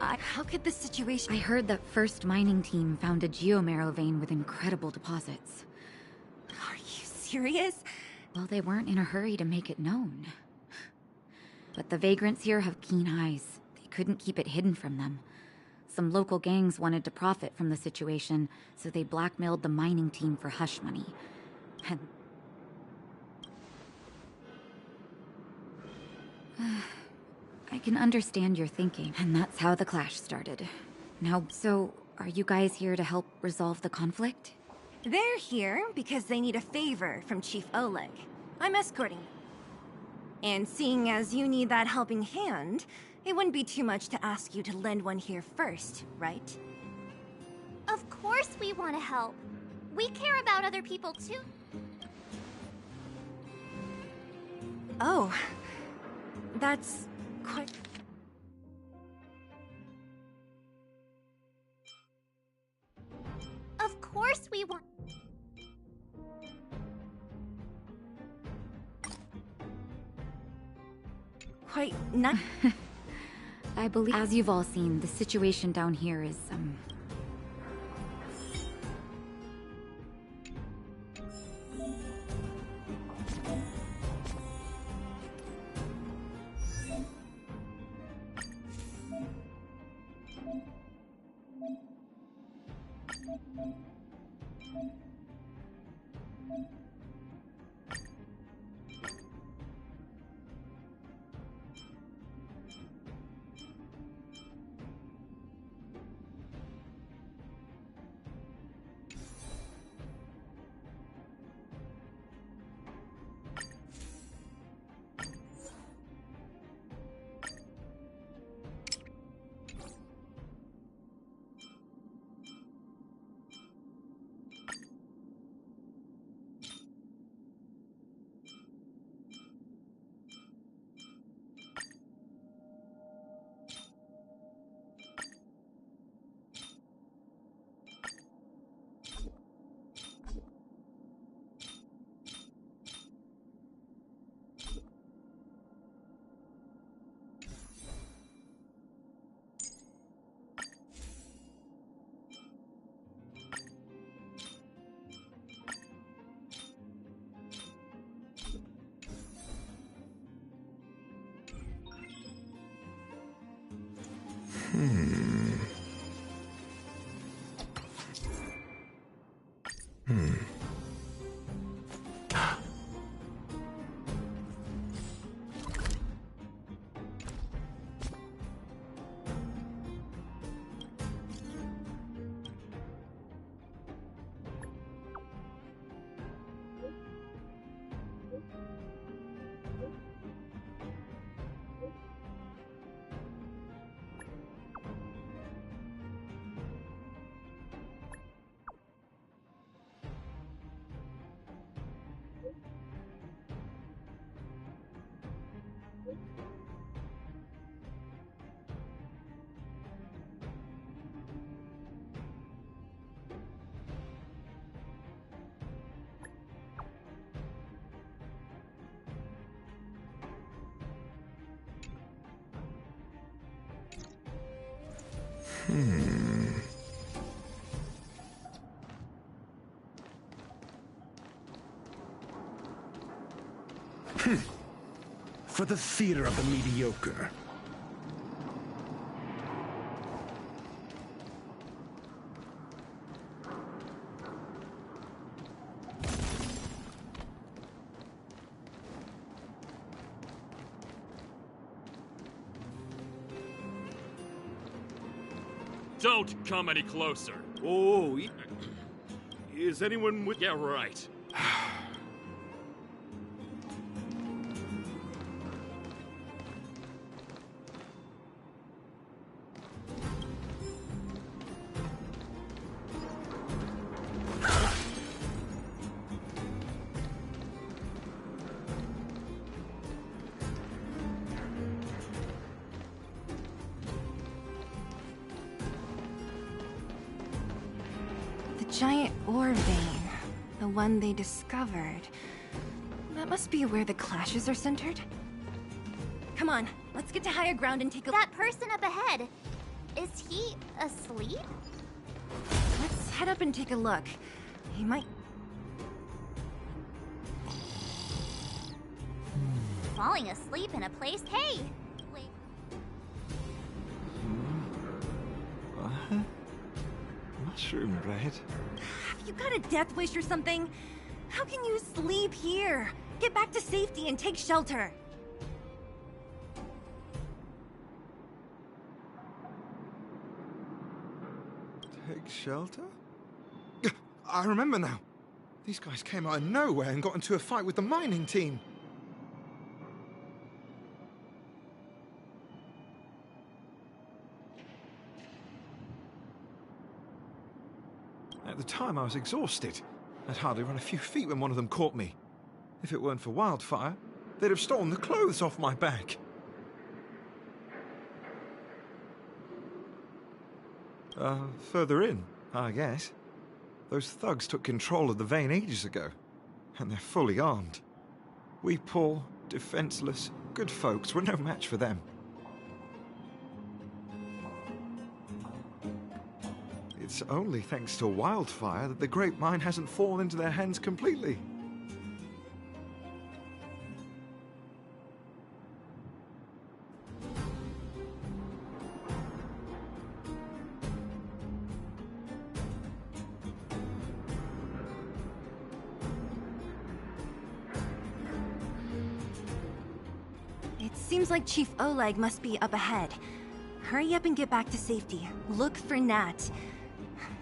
How could this situation... I heard that first mining team found a geomarrow vein with incredible deposits. Are you serious? Well, they weren't in a hurry to make it known. But the vagrants here have keen eyes. They couldn't keep it hidden from them. Some local gangs wanted to profit from the situation, so they blackmailed the mining team for hush money. And... I can understand your thinking, and that's how the clash started. Now, so, are you guys here to help resolve the conflict? They're here because they need a favor from Chief Oleg. I'm escorting them. And seeing as you need that helping hand, it wouldn't be too much to ask you to lend one here first, right? Of course we want to help. We care about other people too. Oh, that's quite... Of course we want... Quite not... I believe, as you've all seen, the situation down here is, For the theater of the mediocre. Don't come any closer. Oh, is anyone with... Yeah, right. Giant ore vein. The one they discovered. That must be where the clashes are centered. Come on, let's get to higher ground and take a... That person up ahead. Is he asleep? Let's head up and take a look. He might... Falling asleep in a place? Hey! Wait. What? Mushroom bread? Have you got a death wish or something? How can you sleep here? Get back to safety and take shelter. Take shelter? I remember now. These guys came out of nowhere and got into a fight with the mining team. At the time, I was exhausted. I'd hardly run a few feet when one of them caught me. If it weren't for wildfire, they'd have stolen the clothes off my back. Further in, I guess. Those thugs took control of the vein ages ago, and they're fully armed. We poor, defenseless, good folks were no match for them. It's only thanks to wildfire that the Great Mine hasn't fallen into their hands completely. It seems like Chief Oleg must be up ahead. Hurry up and get back to safety. Look for Nat.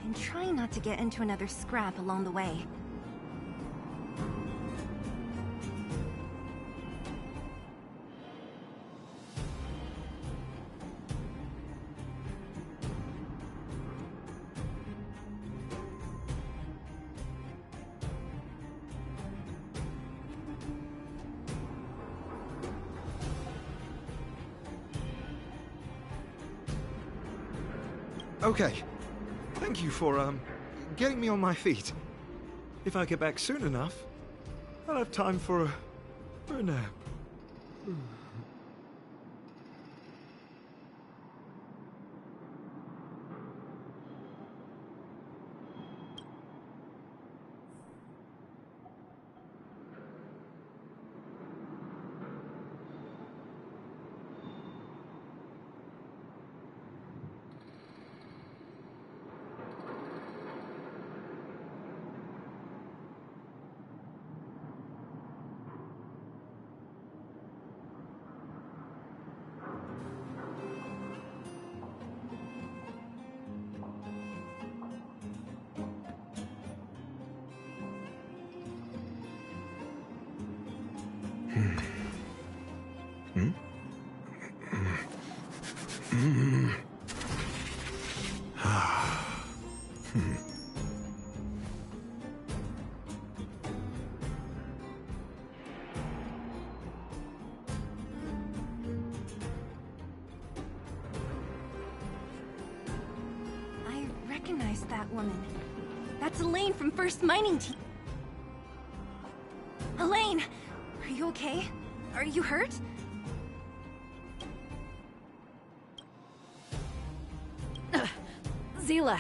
And try not to get into another scrap along the way. Okay. Thank you for, getting me on my feet. If I get back soon enough, I'll have time for a nap. I recognize that woman. That's Elaine from First Mining Team. Elaine! Are you okay? Are you hurt? Zila,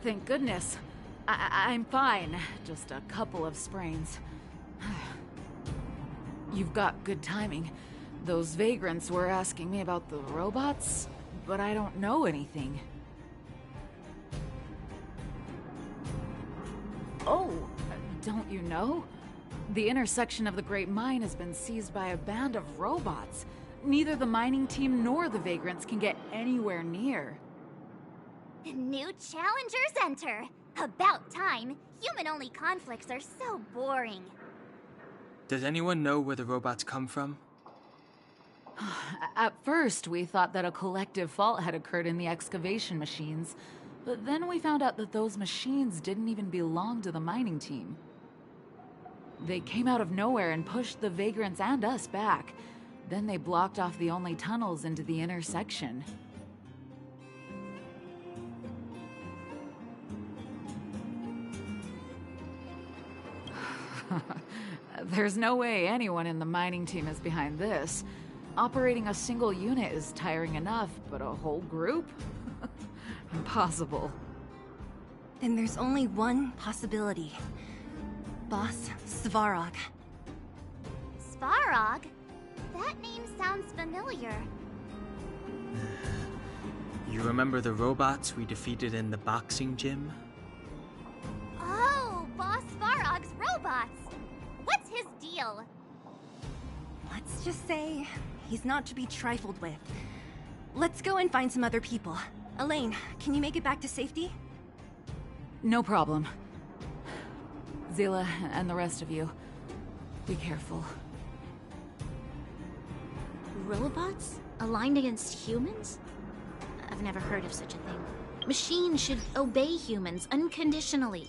thank goodness. I'm fine. Just a couple of sprains. You've got good timing. Those vagrants were asking me about the robots, but I don't know anything. Oh, don't you know? The intersection of the Great Mine has been seized by a band of robots. Neither the mining team nor the vagrants can get anywhere near. New challengers enter! About time! Human-only conflicts are so boring. Does anyone know where the robots come from? At first, we thought that a collective fault had occurred in the excavation machines, but then we found out that those machines didn't even belong to the mining team. They came out of nowhere and pushed the vagrants and us back. Then they blocked off the only tunnels into the intersection. There's no way anyone in the mining team is behind this. Operating a single unit is tiring enough, but a whole group? Impossible. Then there's only one possibility. Boss Svarog. Svarog? That name sounds familiar. You remember the robots we defeated in the boxing gym? Oh, Boss Svarog's robots! What's his deal? Let's just say he's not to be trifled with. Let's go and find some other people. Elaine, can you make it back to safety? No problem. Zila and the rest of you, be careful. Robots? Aligned against humans? I've never heard of such a thing. Machines should obey humans unconditionally.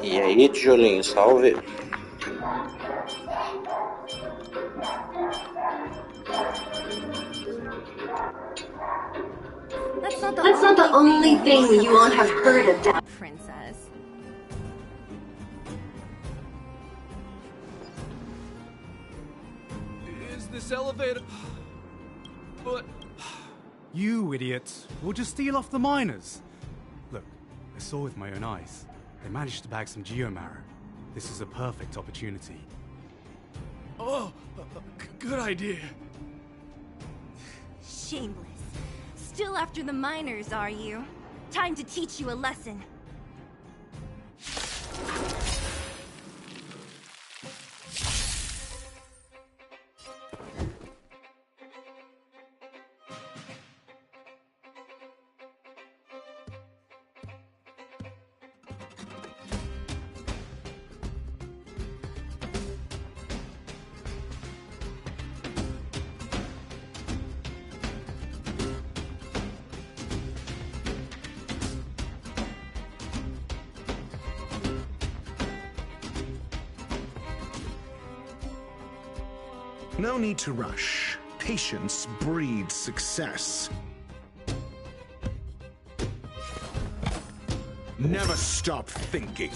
E aí, tijolinho, salve. That's not the only thing you won't have heard of that princess. Is this elevator... But... You idiots! We'll just steal off the miners! Look, I saw with my own eyes. They managed to bag some geomarrow. This is a perfect opportunity. Oh, good idea. Shameless. Still after the miners, are you? Time to teach you a lesson. No need to rush. Patience breeds success. Never stop thinking.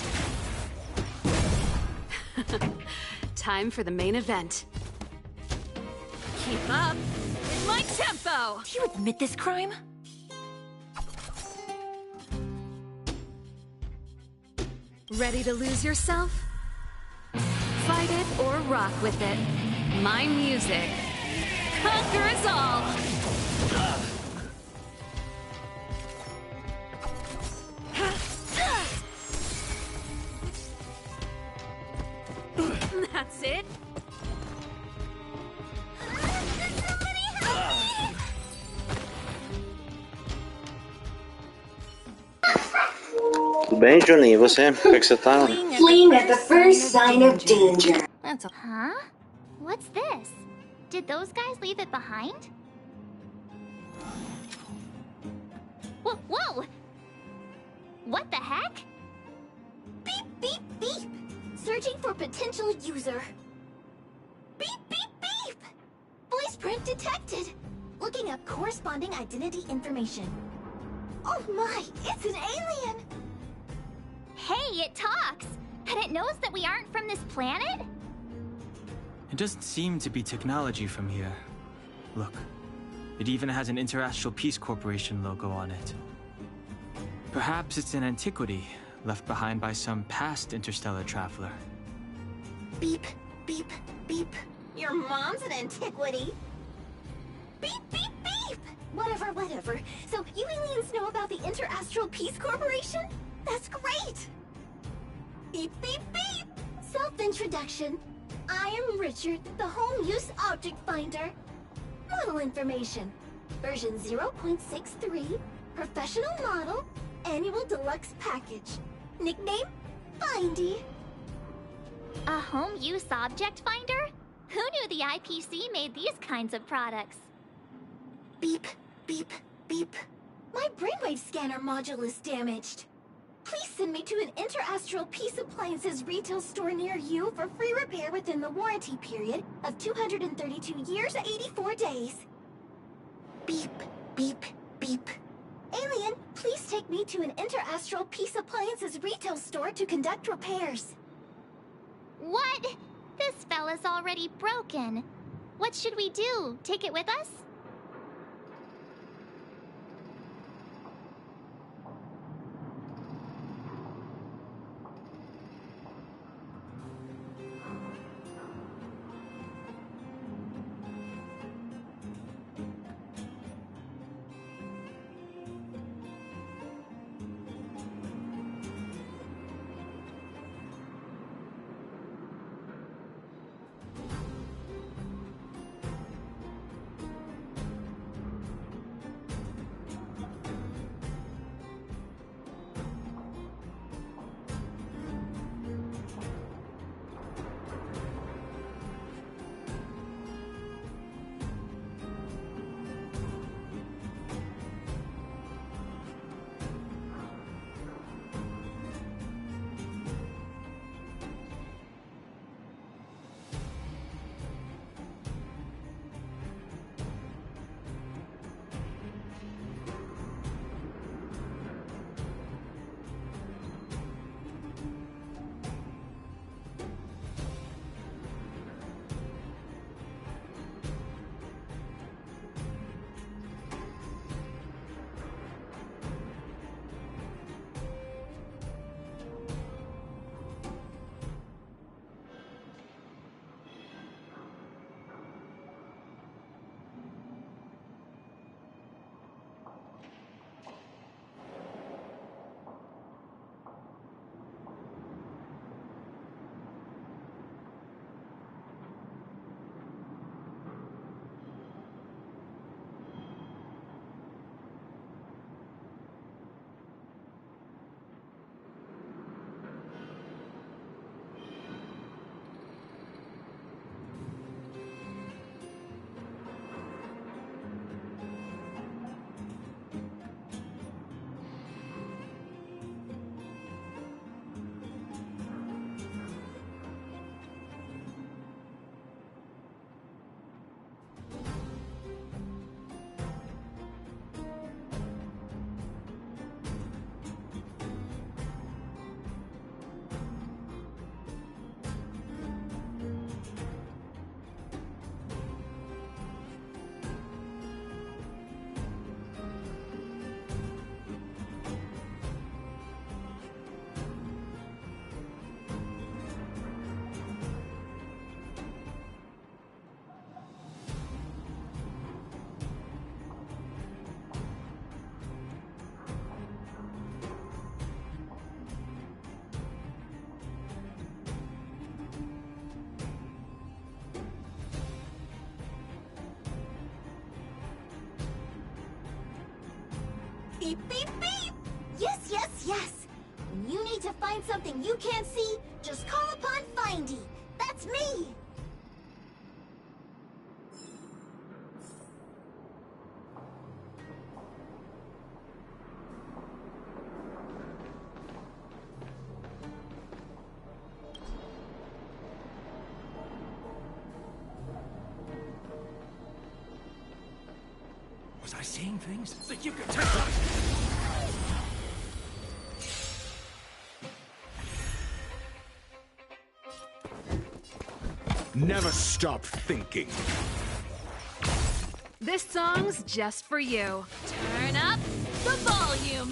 Time for the main event. Keep up with my tempo! Do you admit this crime? Ready to lose yourself? Fight it or rock with it. My music conquers all! That's it. Tudo bem, Johnny? E você? Como é que você tá? Fleeing at the first sign of danger. That's huh? What's this? Did those guys leave it behind? Whoa, whoa! What the heck? Beep, beep, beep! Searching for potential user. Beep, beep, beep! Voice print detected. Looking up corresponding identity information. Oh my, it's an alien! Hey, it talks! And it knows that we aren't from this planet? It doesn't seem to be technology from here. Look, it even has an Interastral Peace Corporation logo on it. Perhaps it's an antiquity, left behind by some past interstellar traveler. Beep, beep, beep. Your mom's an antiquity. Beep, beep, beep! Whatever, whatever. So, you aliens know about the Interastral Peace Corporation? That's great! Beep, beep, beep! Self-introduction. I am Richard, the Home Use Object Finder. Model information. Version 0.63. Professional model. Annual deluxe package. Nickname? Findy. A home use object finder? Who knew the IPC made these kinds of products? Beep, beep, beep. My brainwave scanner module is damaged. Please send me to an Interastral Peace Appliances retail store near you for free repair within the warranty period of 232 years, 84 days. Beep, beep, beep. Alien, please take me to an Interastral Peace Appliances retail store to conduct repairs. What? This fella's already broken. What should we do? Take it with us? Beep, beep, beep! Yes, yes, yes! When you need to find something you can't see, just call upon Findy. That's me! Was I seeing things that you could tell us? Never stop thinking. This song's just for you. Turn up the volume.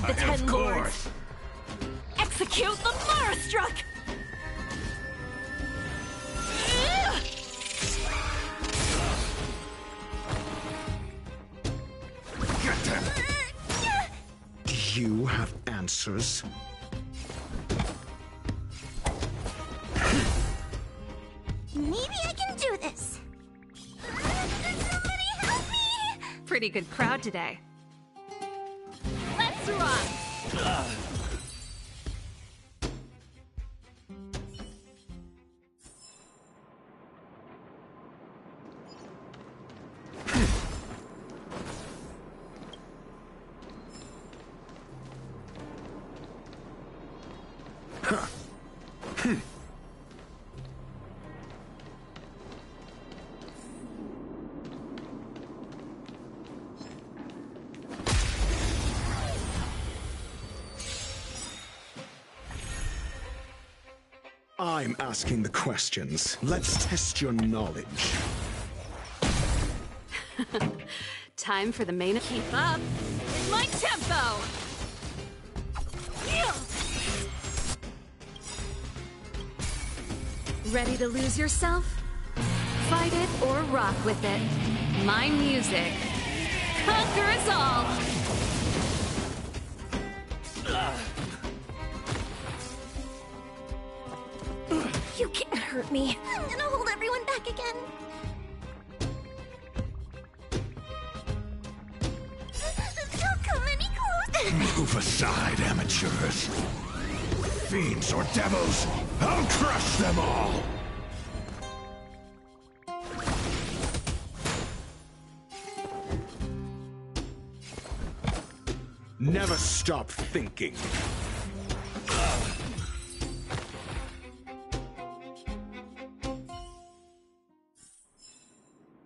of the Ten Lords! course. Execute the Marastruck! Get them! Do you have answers? Maybe I can do this. Somebody help me! Pretty good crowd today. Let's rock! I'm asking the questions. Let's test your knowledge. Time for the main. Keep up with my tempo! Ready to lose yourself? Fight it or rock with it. My music. Conquer us all! You can't hurt me. I'm gonna hold everyone back again. Don't come any closer. Move aside, amateurs. Fiends or devils, I'll crush them all! Never stop thinking.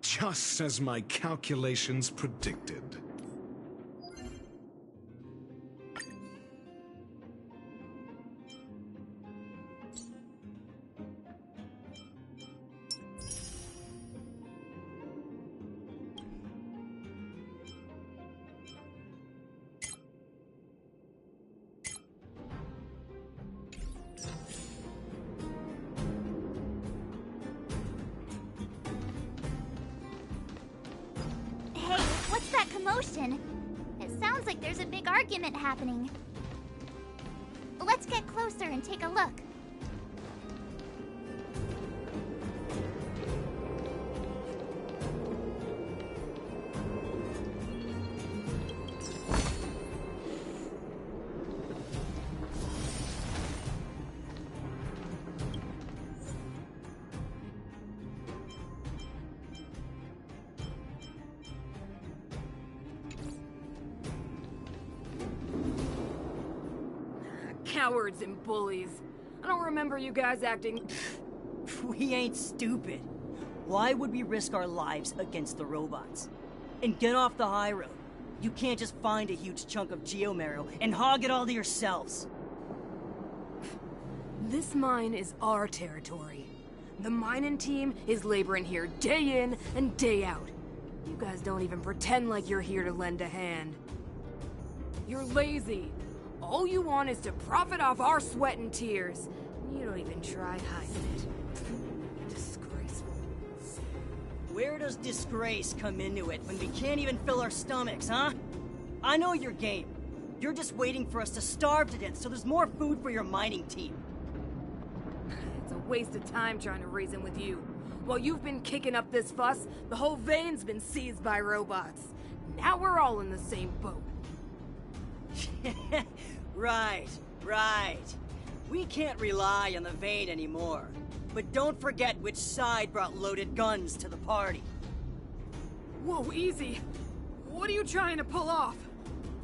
Just as my calculations predicted. What's that commotion? It sounds like there's a big argument happening. Let's get closer and take a look. Cowards and bullies. I don't remember you guys acting... We ain't stupid. Why would we risk our lives against the robots? And get off the high road. You can't just find a huge chunk of geomarrow and hog it all to yourselves. This mine is our territory. The mining team is laboring here day in and day out. You guys don't even pretend like you're here to lend a hand. You're lazy. All you want is to profit off our sweat and tears. You don't even try hiding it. Disgraceful. Where does disgrace come into it when we can't even fill our stomachs, huh? I know your game. You're just waiting for us to starve to death so there's more food for your mining team. It's a waste of time trying to reason with you. While you've been kicking up this fuss, the whole vein's been seized by robots. Now we're all in the same boat. Right. We can't rely on the vein anymore. But don't forget which side brought loaded guns to the party. Whoa, easy. What are you trying to pull off?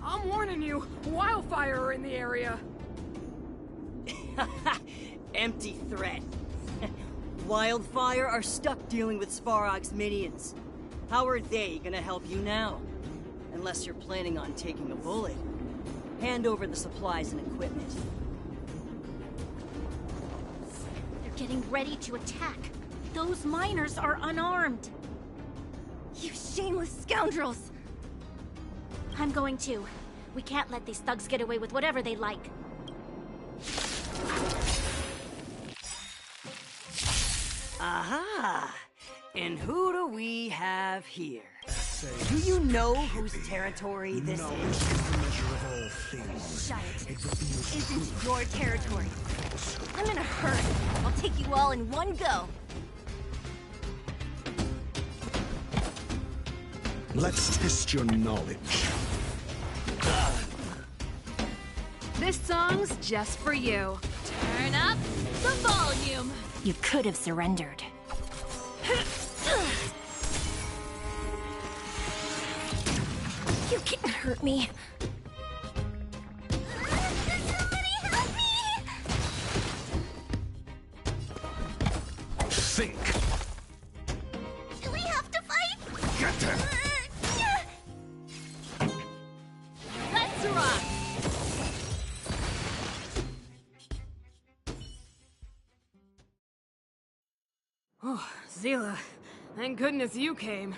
I'm warning you, wildfire are in the area. Empty threat. Wildfire are stuck dealing with Svarog's minions. How are they gonna help you now? Unless you're planning on taking a bullet. Hand over the supplies and equipment. They're getting ready to attack. Those miners are unarmed. You shameless scoundrels! I'm going to. We can't let these thugs get away with whatever they like. Aha! And who do we have here? Do you know whose territory this is? The measure of all things. Shut it. It reveals Isn't your territory. I'm in a hurry. I'll take you all in one go. Let's test your knowledge. This song's just for you. Turn up the volume. You could have surrendered. You can't hurt me. Think. Do we have to fight? Get them. Let's rock. Oh, Zila, thank goodness you came.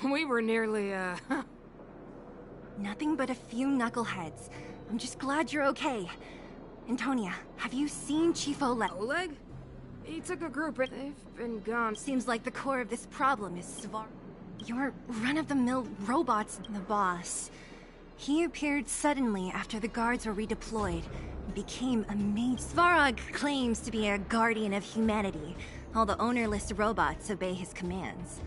We were nearly, Nothing but a few knuckleheads. I'm just glad you're okay. Antonia, have you seen Chief Oleg? Oleg? He took a group and they've been gone. Seems like the core of this problem is Svar. Your run-of-the-mill robot's the boss. He appeared suddenly after the guards were redeployed and became a main. Svarog claims to be a guardian of humanity. All the ownerless robots obey his commands.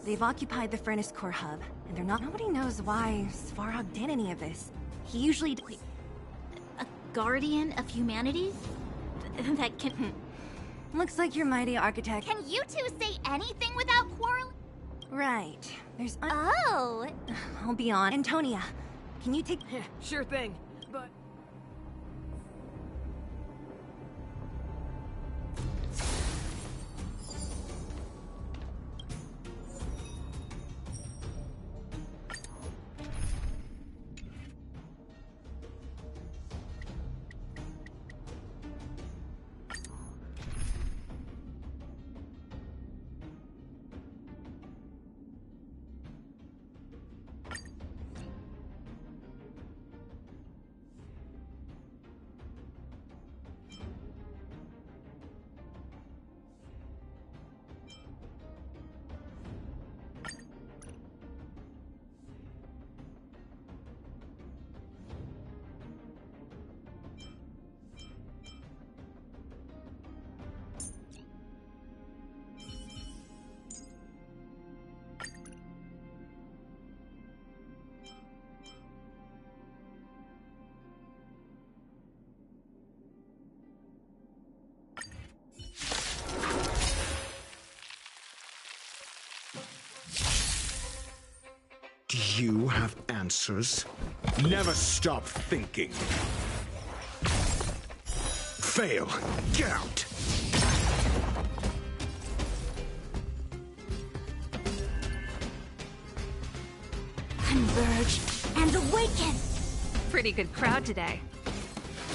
They've occupied the Furnace Core hub, and they're not. Nobody knows why Svarog did any of this. He usually. Wait, a guardian of humanity? That can. Looks like your mighty architect. Can you two say anything without quarreling? Right. There's. Oh! I'll be on. Antonia, can you take. Yeah, sure thing, but. Do you have answers? Never stop thinking. Fail. Get out. Converge and awaken! Pretty good crowd today.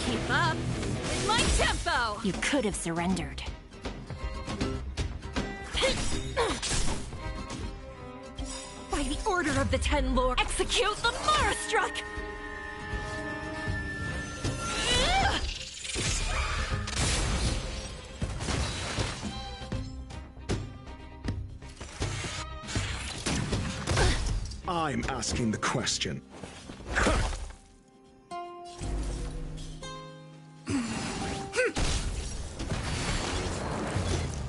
Keep up with my tempo! You could have surrendered. By the order of the Ten Lords, execute the Marastruck! I'm asking the question.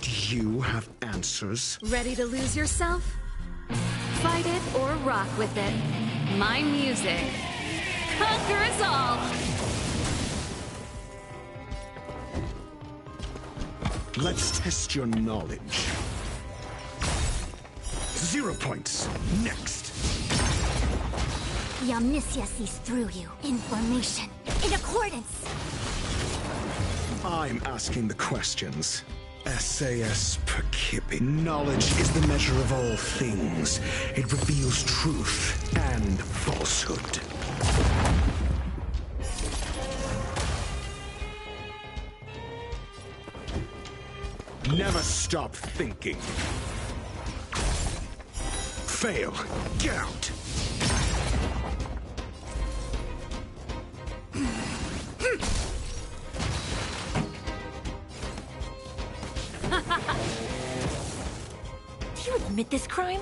Do you have answers? Ready to lose yourself? Fight it or rock with it. My music conquers all! Let's test your knowledge. 0 points. Next. The Omniscia sees through you. Information. In accordance. I'm asking the questions. SAS per kibbe. Knowledge is the measure of all things. It reveals truth and falsehood. Never stop thinking. Fail. Get out. commit this crime?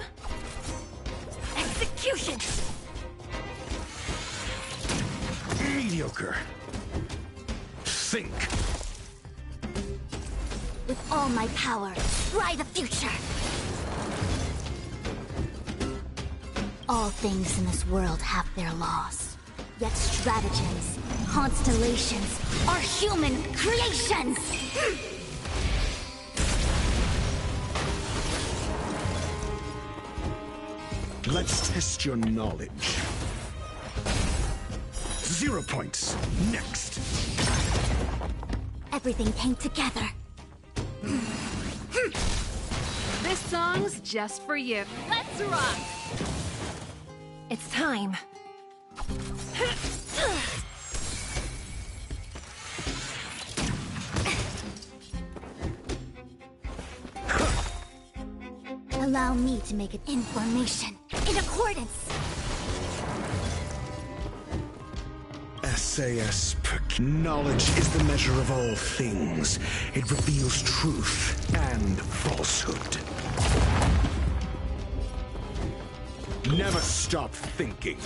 Execution! Mediocre. Think. With all my power, try the future! All things in this world have their laws. Yet stratagems, constellations, are human creations! Let's test your knowledge. 0 points. Next. Everything came together. This song's just for you. Let's rock! It's time. Allow me to make an information in accordance. SAS knowledge is the measure of all things. It reveals truth and falsehood. Never stop thinking.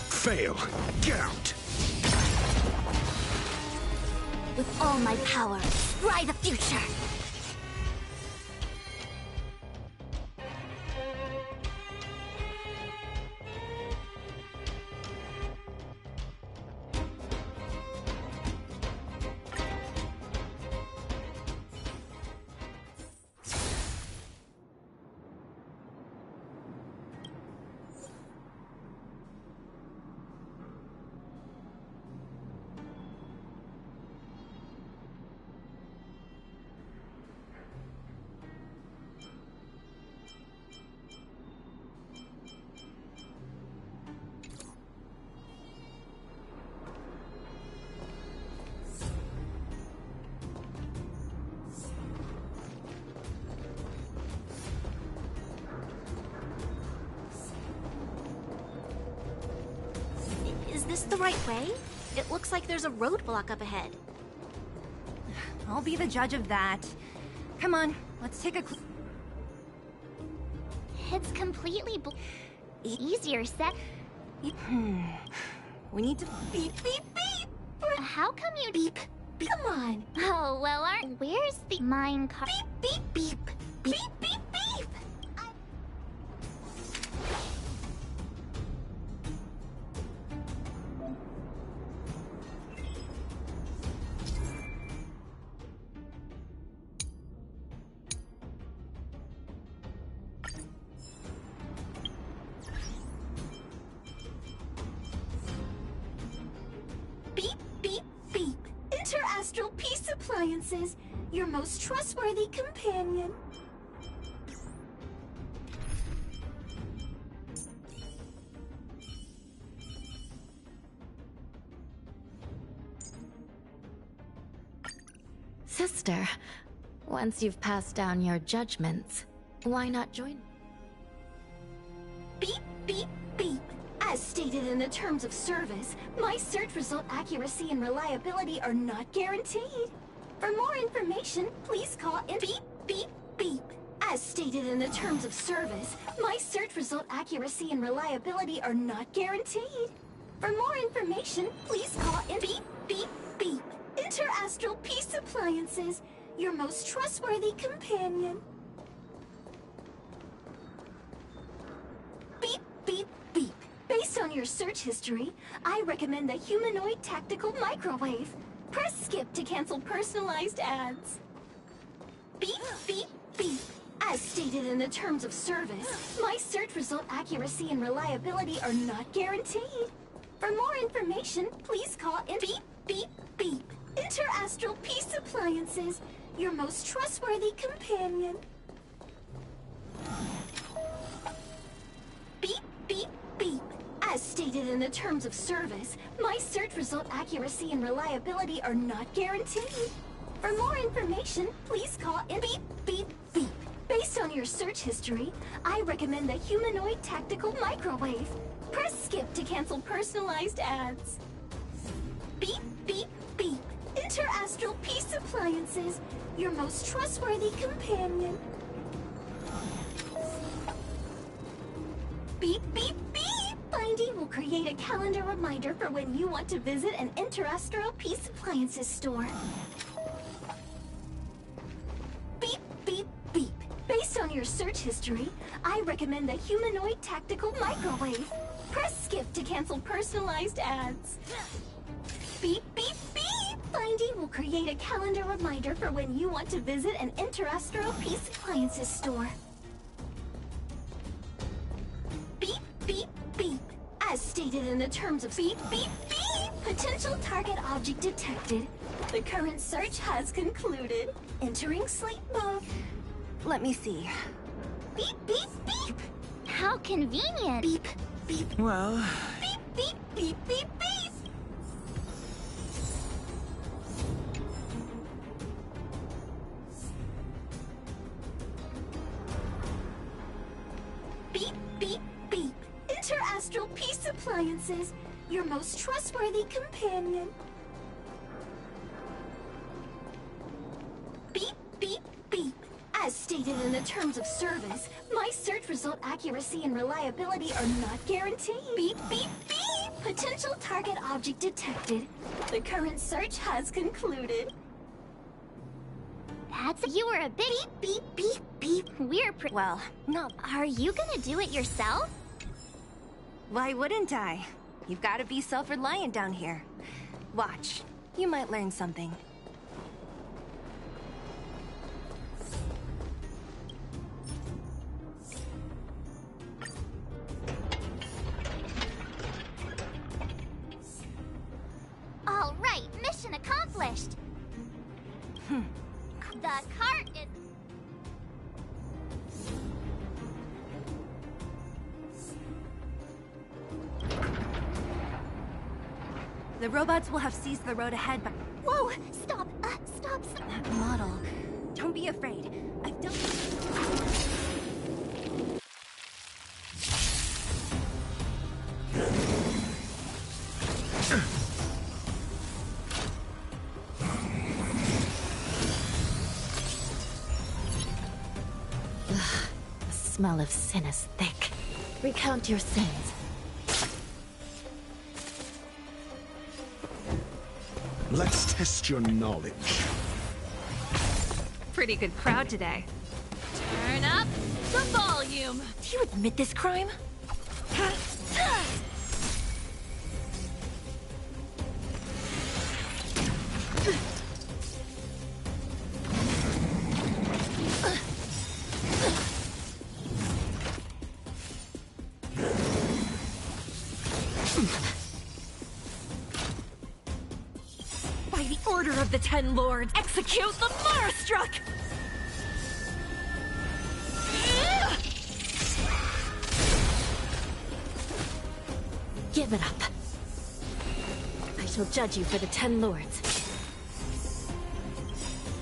Fail. Get out. With all my power, try the future. Is this the right way? It looks like there's a roadblock up ahead. I'll be the judge of that. Come on, let's take a... It's completely easier set. We need to... Beep, beep, beep! How come you... Beep. Come on. Oh, well, where's the mine car? Beep, beep, beep. Beep, beep, beep! Astral Peace Appliances, your most trustworthy companion. Sister, once you've passed down your judgments, why not join? Beep, beep, beep. As stated in the terms of service, my search result accuracy and reliability are not guaranteed. For more information, please call in beep, beep, beep. As stated in the terms of service, my search result accuracy and reliability are not guaranteed. For more information, please call in beep, beep, beep. Interastral Peace Appliances, your most trustworthy companion. Beep, beep, beep. Based on your search history, I recommend the humanoid tactical microwave. Press skip to cancel personalized ads. Beep, beep, beep. As stated in the terms of service, my search result accuracy and reliability are not guaranteed. For more information, please call in beep, beep, beep. Interastral Peace Appliances, your most trustworthy companion. Beep, beep, beep. As stated in the terms of service, my search result accuracy and reliability are not guaranteed. For more information, please call in beep, beep, beep. Based on your search history, I recommend the humanoid tactical microwave. Press skip to cancel personalized ads. Beep, beep, beep. Interastral Peace Appliances, your most trustworthy companion. Beep, beep, beep! Finding will create a calendar reminder for when you want to visit an interstellar peace appliances store. Beep, beep, beep. Based on your search history, I recommend the humanoid tactical microwave. Press skip to cancel personalized ads. Beep, beep, beep! Finding will create a calendar reminder for when you want to visit an interstellar peace appliances store. Beep, beep, beep. As stated in the terms of beep, beep, beep! Potential target object detected. The current search has concluded. Entering sleep mode. Let me see. Beep, beep, beep! How convenient! Beep, beep. Well... Beep, beep, beep, beep, beep! Beep, beep, beep. Interastral Peace Appliances, your most trustworthy companion. Beep, beep, beep. As stated in the terms of service, my search result accuracy and reliability are not guaranteed. Beep, beep, beep. Potential target object detected. The current search has concluded. You were a bit... Beep, beep, beep, beep. Well, no. Are you gonna do it yourself? Why wouldn't I? You've got to be self-reliant down here. Watch. You might learn something. All right, mission accomplished. The cart is... The robots will have seized the road ahead, but... Whoa! Stop! Stop! That model. Don't be afraid. I've done... The smell of sin is thick. Recount your sins. Let's test your knowledge. Pretty good crowd today. Turn up the volume. Do you admit this crime? By the order of the 10 Lords, execute the Marstruck! Give it up. I shall judge you for the 10 Lords.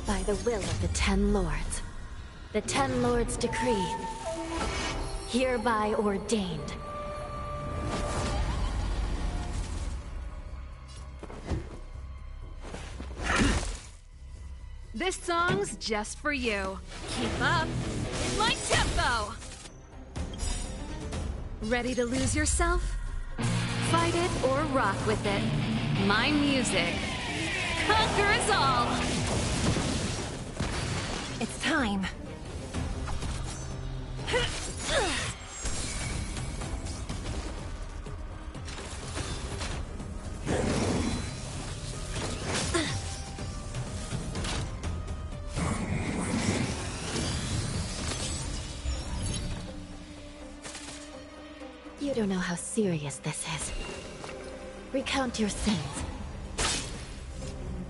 By the will of the 10 Lords. The 10 Lords decree. Hereby ordained. This song's just for you. Keep up in my tempo! Ready to lose yourself? Fight it or rock with it. My music conquers all! It's time. You don't know how serious this is. Recount your sins.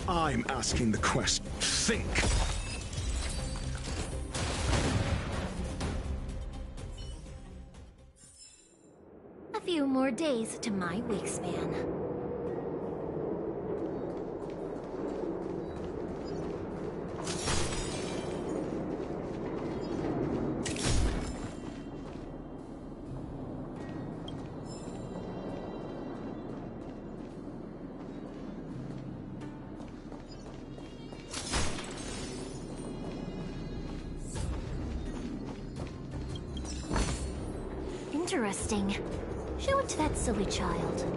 I'm asking the question. Think. A few more days to my wingspan. Interesting. Show it to that silly child.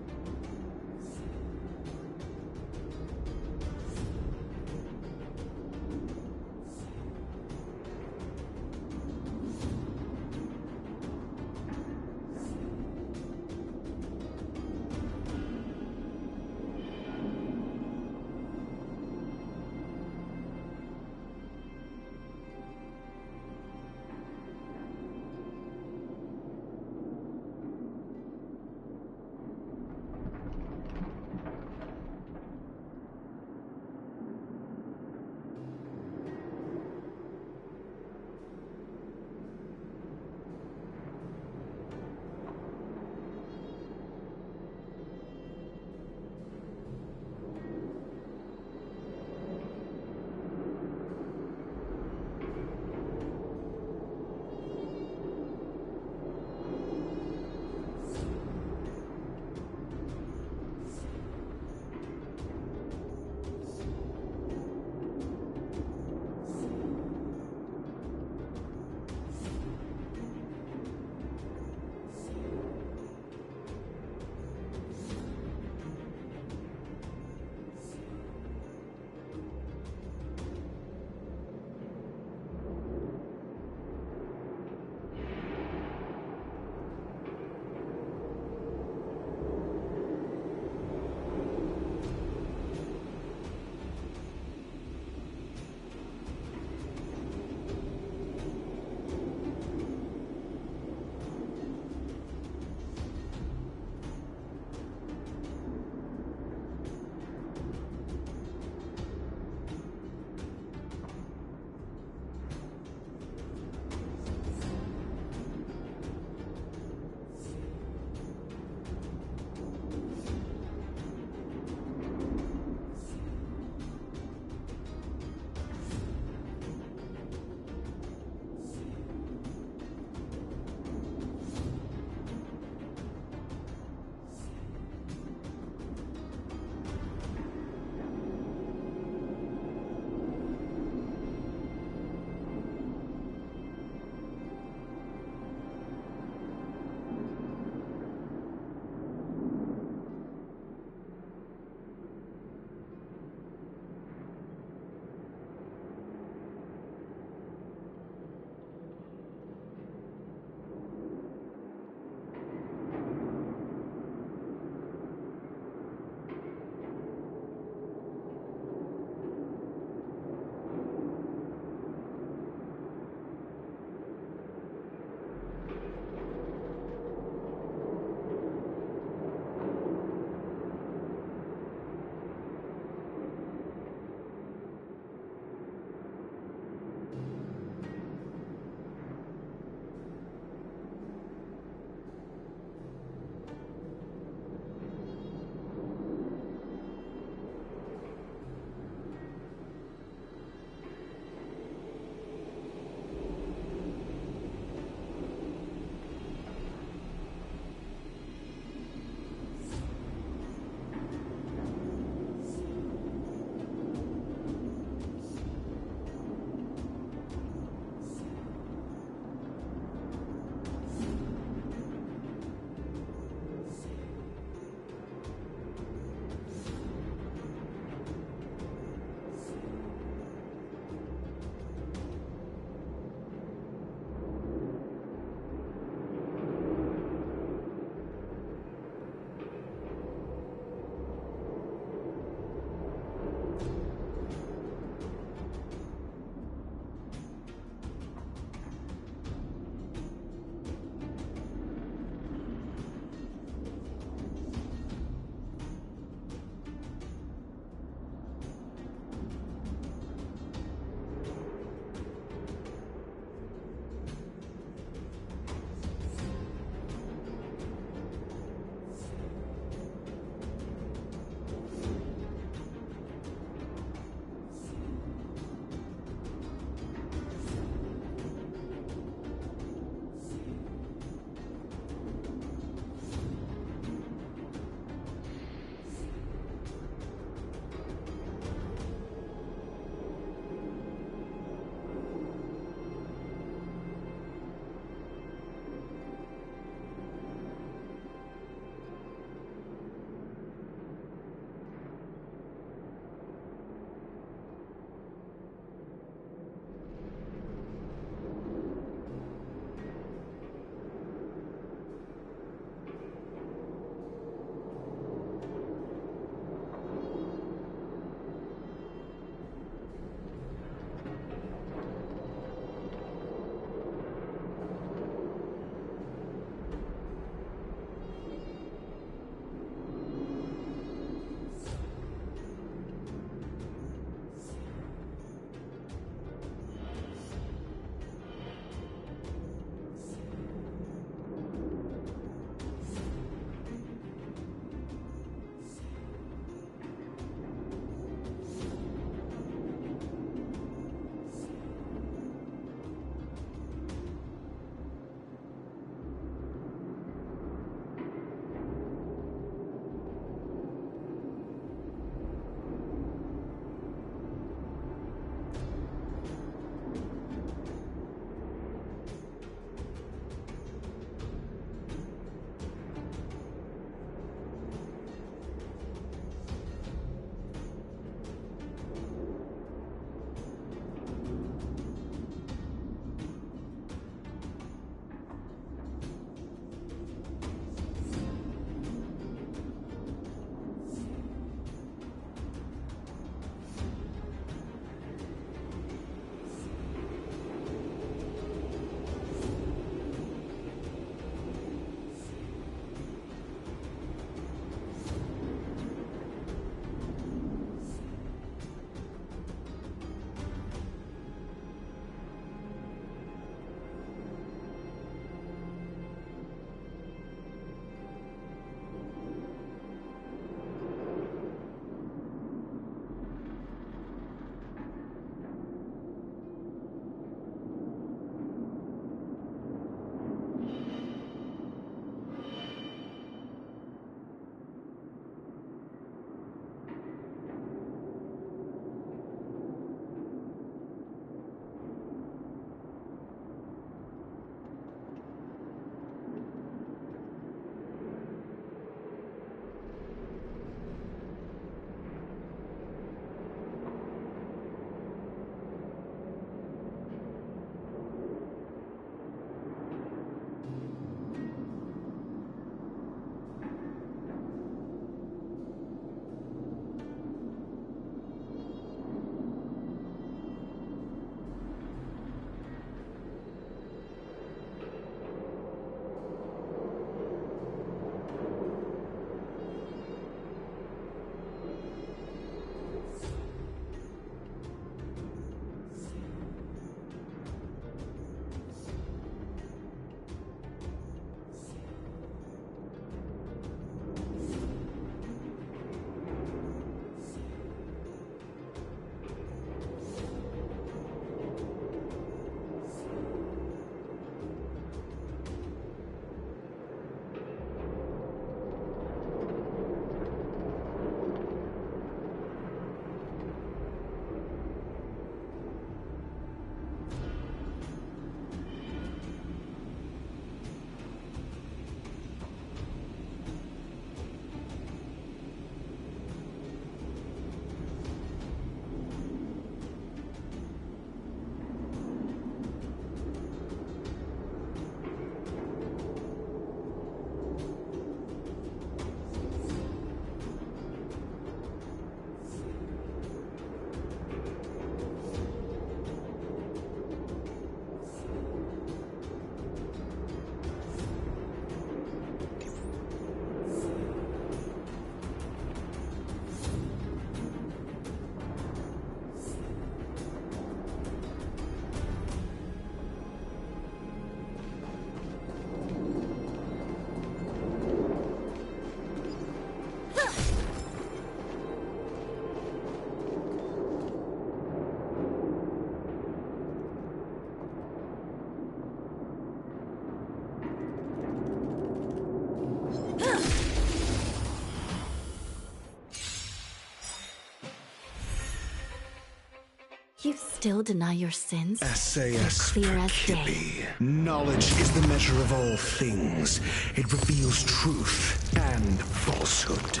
You still deny your sins? SAS Clear as day. Perkippy. Knowledge is the measure of all things. It reveals truth and falsehood.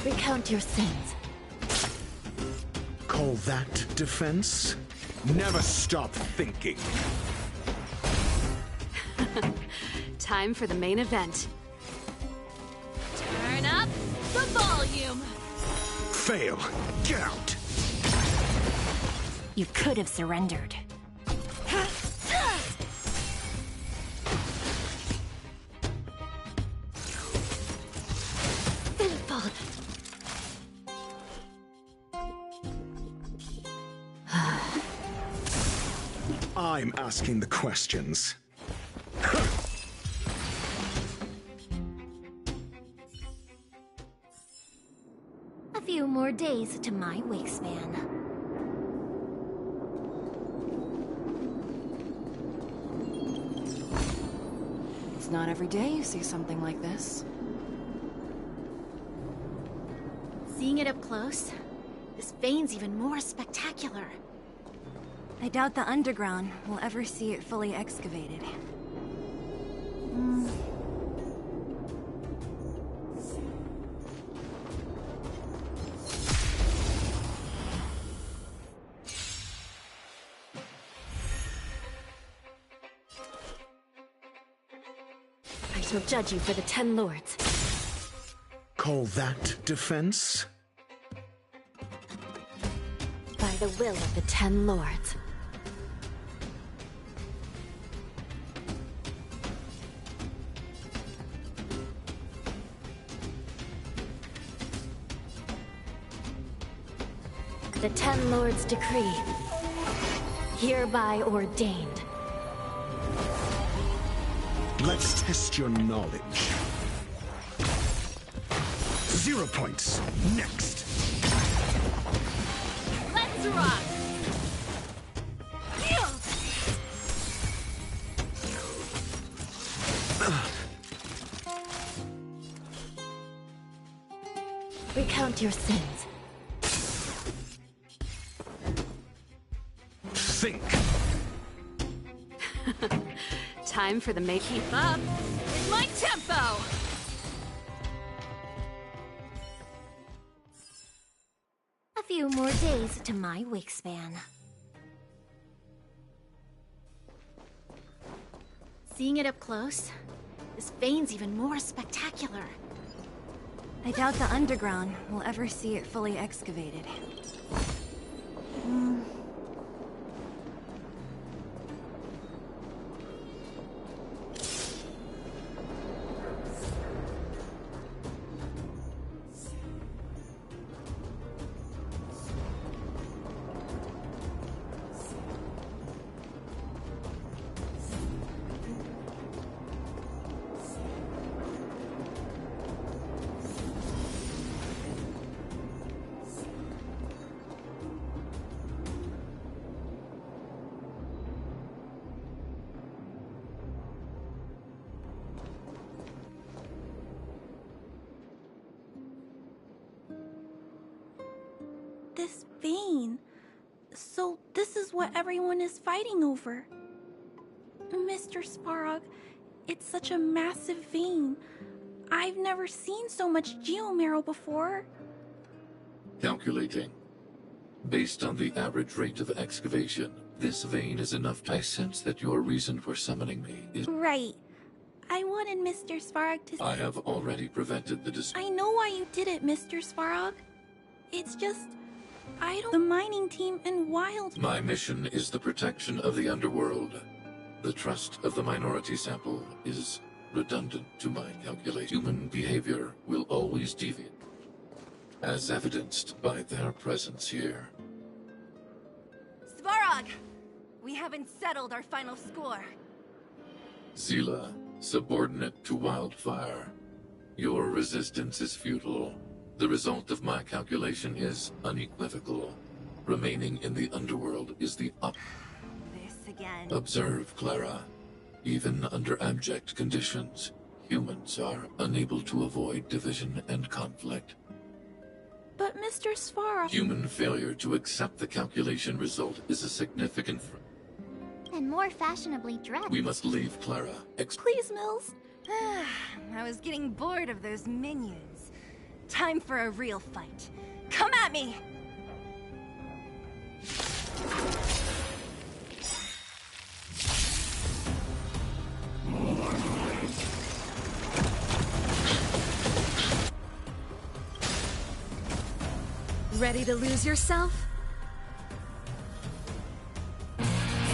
Recount your sins. Call that defense? Never stop thinking. Time for the main event. Turn up the volume! Fail. Get out. You could have surrendered. I'm asking the questions. A few more days to my wingspan. It's not every day you see something like this. Seeing it up close, this vein's even more spectacular. I doubt the underground will ever see it fully excavated. I shall judge you for the 10 lords. Call that defense? By the will of the 10 lords. The 10 lords decree, hereby ordained. Let's test your knowledge. 0 points. Next. Let's rock! Recount your sins. Think. Time for the make. Keep up with my tempo! A few more days to my wingspan. Seeing it up close, this vein's even more spectacular. I doubt the underground will ever see it fully excavated. This vein. So this is what everyone is fighting over. Mr. Sparrog, it's such a massive vein. I've never seen so much geomarrow before. Calculating. Based on the average rate of excavation, this vein is enough. I sense that your reason for summoning me is... Right. I wanted Mr. Sparrog to... I have already prevented the I know why you did it, Mr. Sparrog. It's just... I don't... The mining team and Wild... My mission is the protection of the underworld. The trust of the minority sample is redundant to my calculation. Human behavior will always deviate, as evidenced by their presence here. Svarog! We haven't settled our final score. Zila, subordinate to Wildfire. Your resistance is futile. The result of my calculation is unequivocal. Remaining in the underworld is the This again. Observe, Clara. Even under abject conditions, Humans are unable to avoid division and conflict. But Mr. Svarog... Human failure to accept the calculation result is a significant... And more fashionably dressed. We must leave, Clara. Please, Mills. I was getting bored of those minions. Time for a real fight. Come at me! Ready to lose yourself?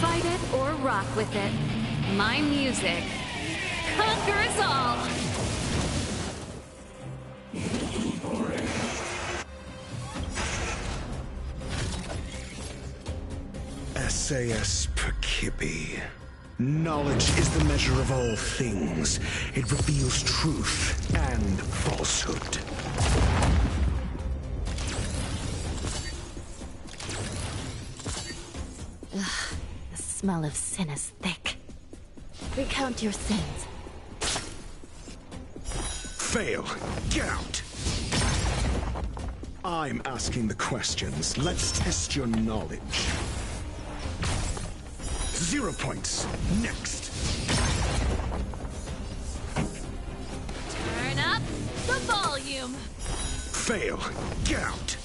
Fight it or rock with it. My music conquers all! SAS Perkipi. Knowledge is the measure of all things. It reveals truth and falsehood. Ugh, the smell of sin is thick. Recount your sins. Fail. Get out. I'm asking the questions. Let's test your knowledge. 0 points. Next. Turn up the volume. Fail. Get out.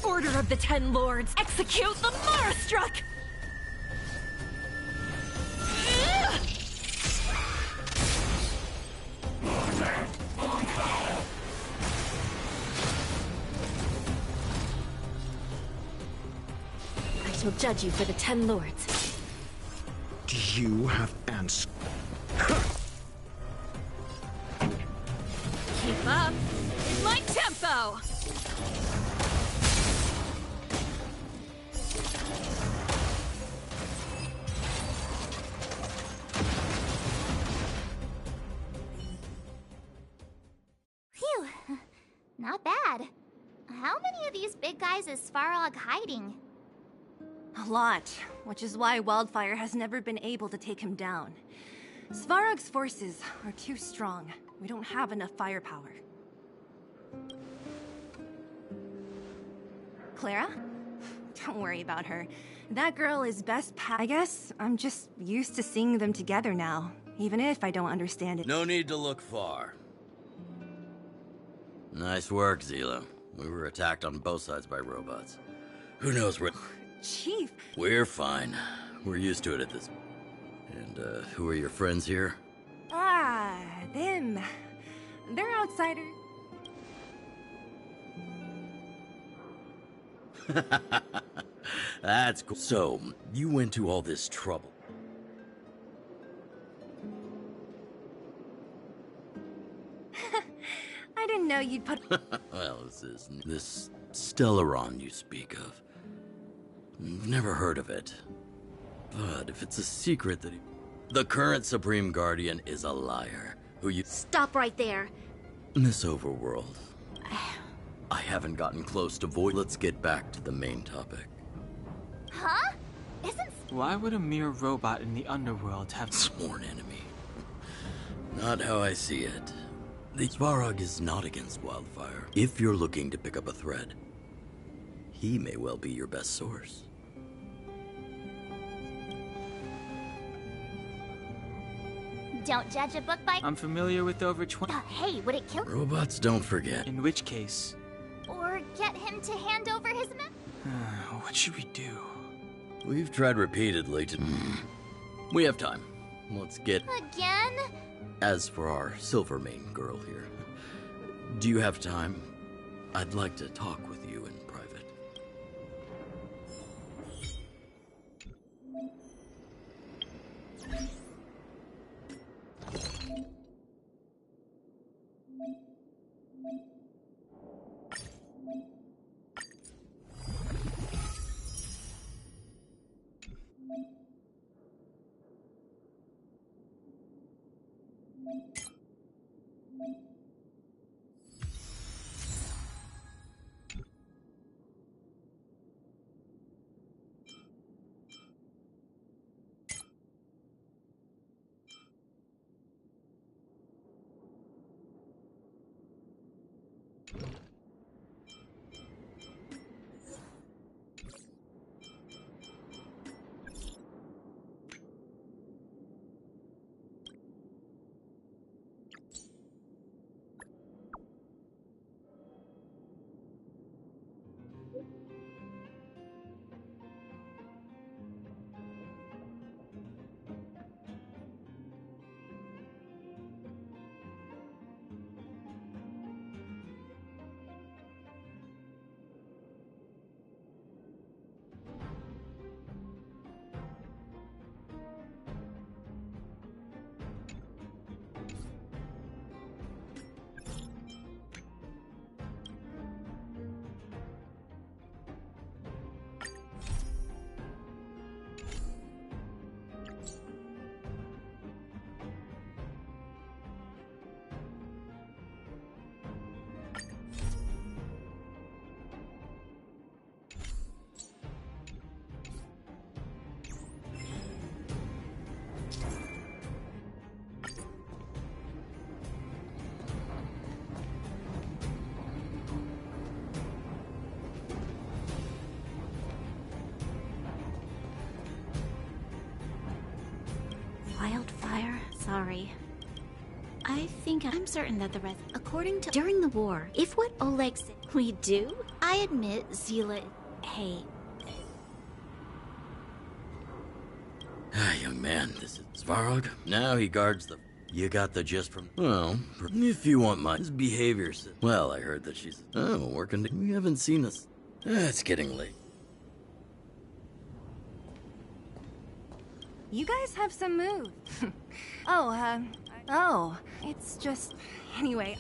Order of the 10 Lords, execute the Marastruck! I shall judge you for the 10 Lords. Do you have answers? Keep up with my tempo! Not bad. How many of these big guys is Svarog hiding? A lot, which is why Wildfire has never been able to take him down. Svarog's forces are too strong. We don't have enough firepower. Clara? Don't worry about her. That girl is best I guess I'm just used to seeing them together now, even if I don't understand it. No need to look far. Nice work, Zila. We were attacked on both sides by robots. Who knows where... Chief! We're fine. We're used to it at this... And, who are your friends here? Ah, them. They're outsiders. That's cool. So, you went to all this trouble. I didn't know you'd put... Well, this Stellaron you speak of. Never heard of it. But if it's a secret that the current Supreme Guardian is a liar, who you... Stop right there. In this overworld, I haven't gotten close to void. Let's get back to the main topic. Huh? Why would a mere robot in the underworld have... Sworn enemy. Not how I see it. The Svarog is not against Wildfire. If you're looking to pick up a thread, he may well be your best source. Don't judge a book by... I'm familiar with over 20... hey, would it kill... Robots don't forget. In which case... Or get him to hand over his... what should we do? We've tried repeatedly to... We have time. Let's get... Again? As for our Silvermane girl here, do you have time? I'd like to talk with you in private. think I'm certain that the rest, according to during the war, if what Oleg said we do, I admit Zila. Hey. Ah, young man, this is Svarog. Now he guards the... You got the gist from... Well, if you want my... His behavior... Well, I heard that she's... Oh, working... We haven't seen us... It's getting late. You guys have some moves. It's just... Anyway,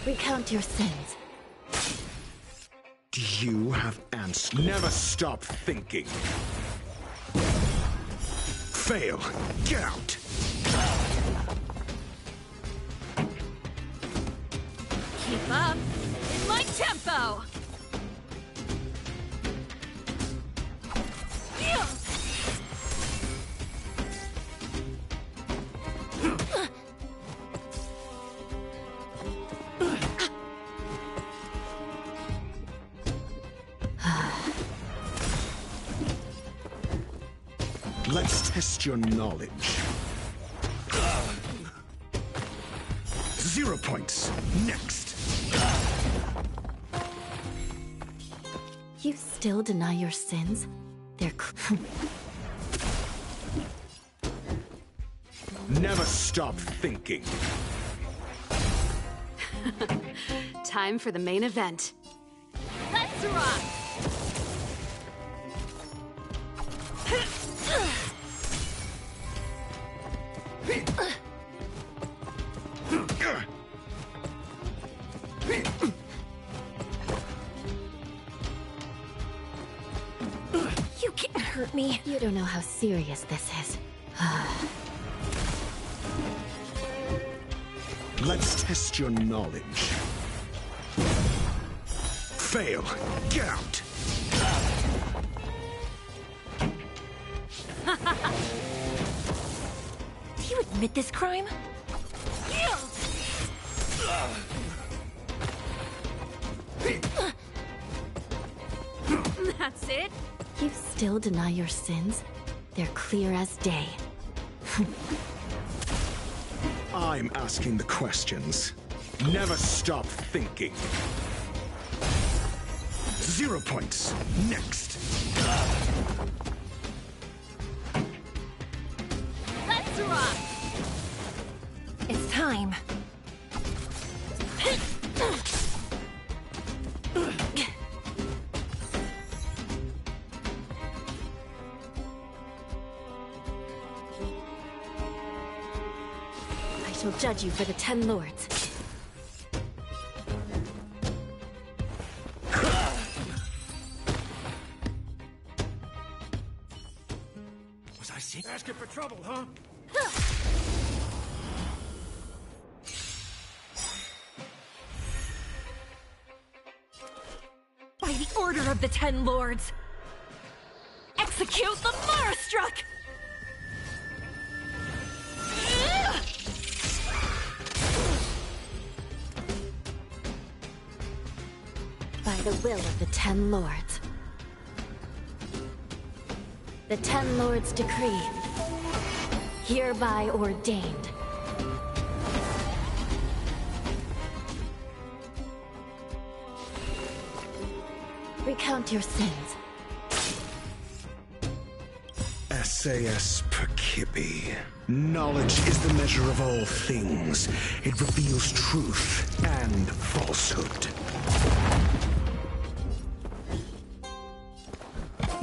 Recount your sins. Do you have answers? Never stop thinking. Fail. Get out. Keep up in my tempo. Let's test your knowledge. 0 points. Next. You still deny your sins? They're Never stop thinking. Time for the main event. Let's rock! You can't hurt me. You don't know how serious this is. Let's test your knowledge. Fail. Get out. Do you admit this crime? That's it? You still deny your sins? They're clear as day. I'm asking the questions. Never stop thinking. 0 points. Next. Let's rock! It's time. I shall judge you for the 10 lords. Was I sick? Asking for trouble, huh? By the order of the 10 lords, execute the Marastruck! By the will of the 10 lords. The 10 lords decree, hereby ordained. Recount your sins. SAS Perkipi. Knowledge is the measure of all things. It reveals truth and falsehood.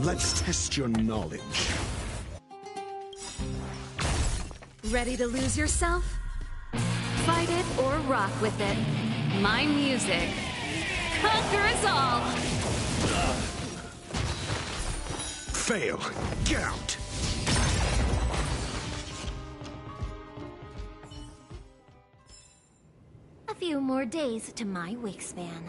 Let's test your knowledge. Ready to lose yourself? Fight it or rock with it. My music conquers all! Fail. Get out. A few more days to my wingspan.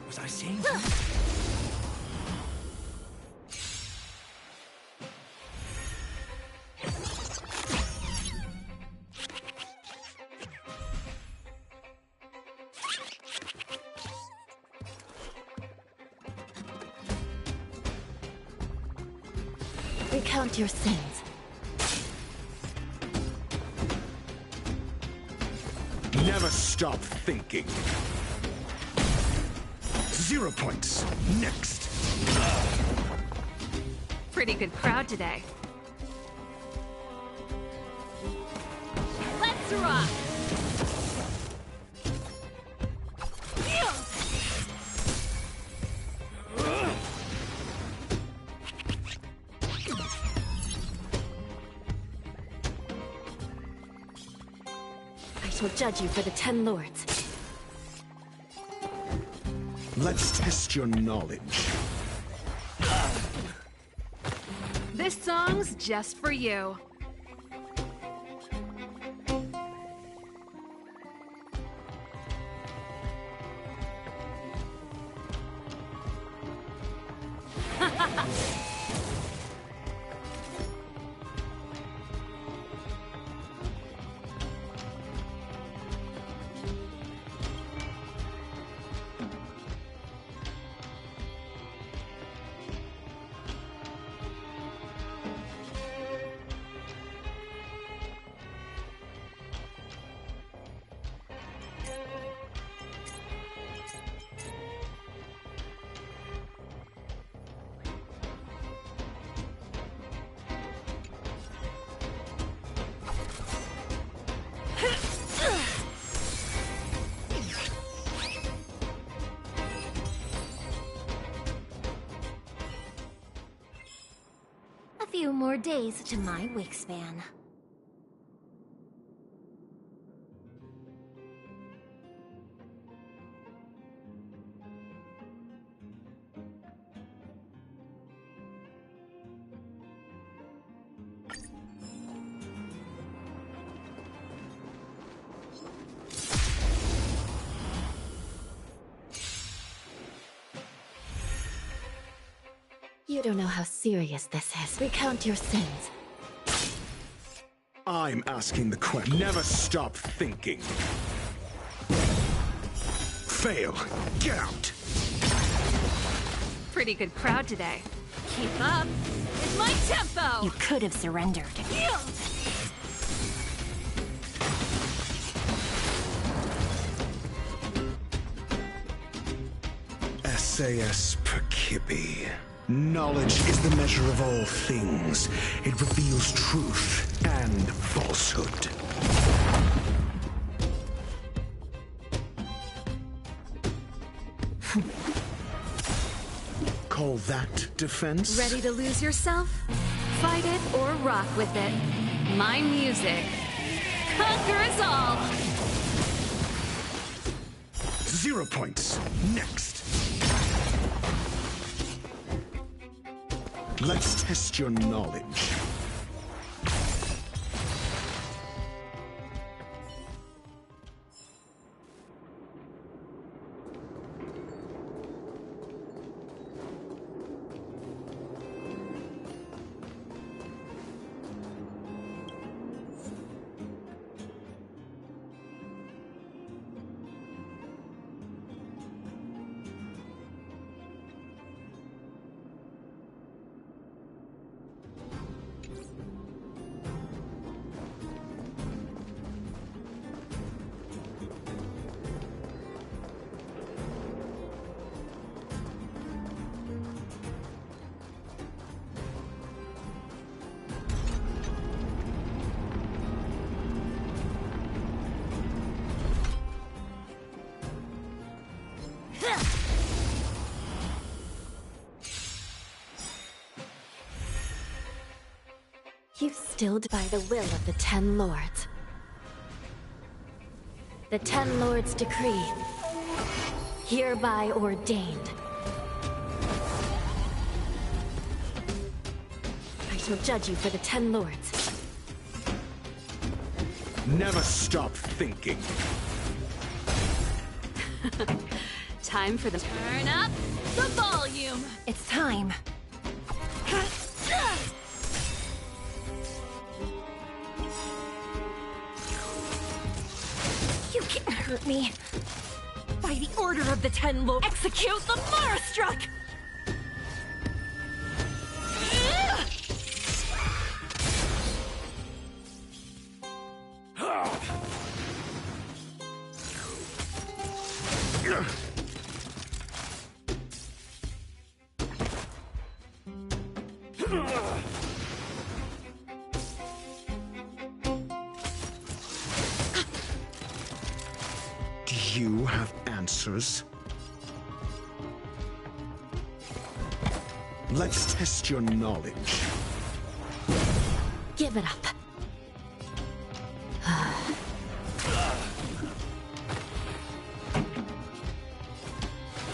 Was I saying? Recount your sins. Never stop thinking. 0 points. Next. Pretty good crowd today. Let's rock! I shall judge you for the 10 lords. Let's test your knowledge. This song's just for you. A few more days to my wingspan. You don't know how serious this is. Recount your sins. I'm asking the question. Never stop thinking. Fail. Get out. Pretty good crowd today. Keep up. With my tempo! You could have surrendered. SAS Perkipi. Knowledge is the measure of all things. It reveals truth and falsehood. Call that defense? Ready to lose yourself? Fight it or rock with it. My music conquers all! 0 points. Next. Let's test your knowledge. You've stilled by the will of the 10 Lords. The 10 Lords decree, hereby ordained. I shall judge you for the 10 Lords. Never stop thinking. Time for the turn up the volume. It's time. You can't hurt me. By the order of the 10 Lords, execute the Marastruck! Do you have answers? Let's test your knowledge. Give it up.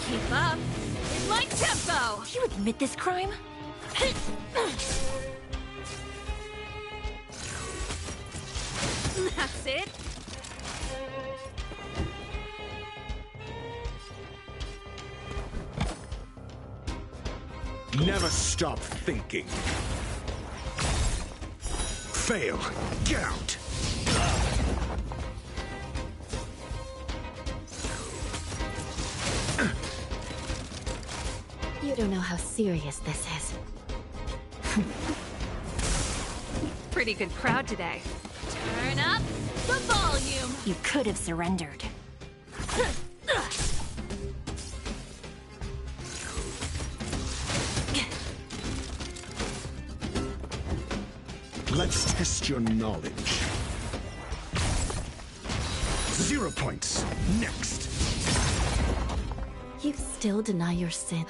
Keep up with my tempo. Do you admit this crime? That's it. Never stop thinking. Fail. Get out. You don't know how serious this is. Pretty good crowd today. Turn up the volume. You could have surrendered. Let's test your knowledge. 0 points. Next. You still deny your sin.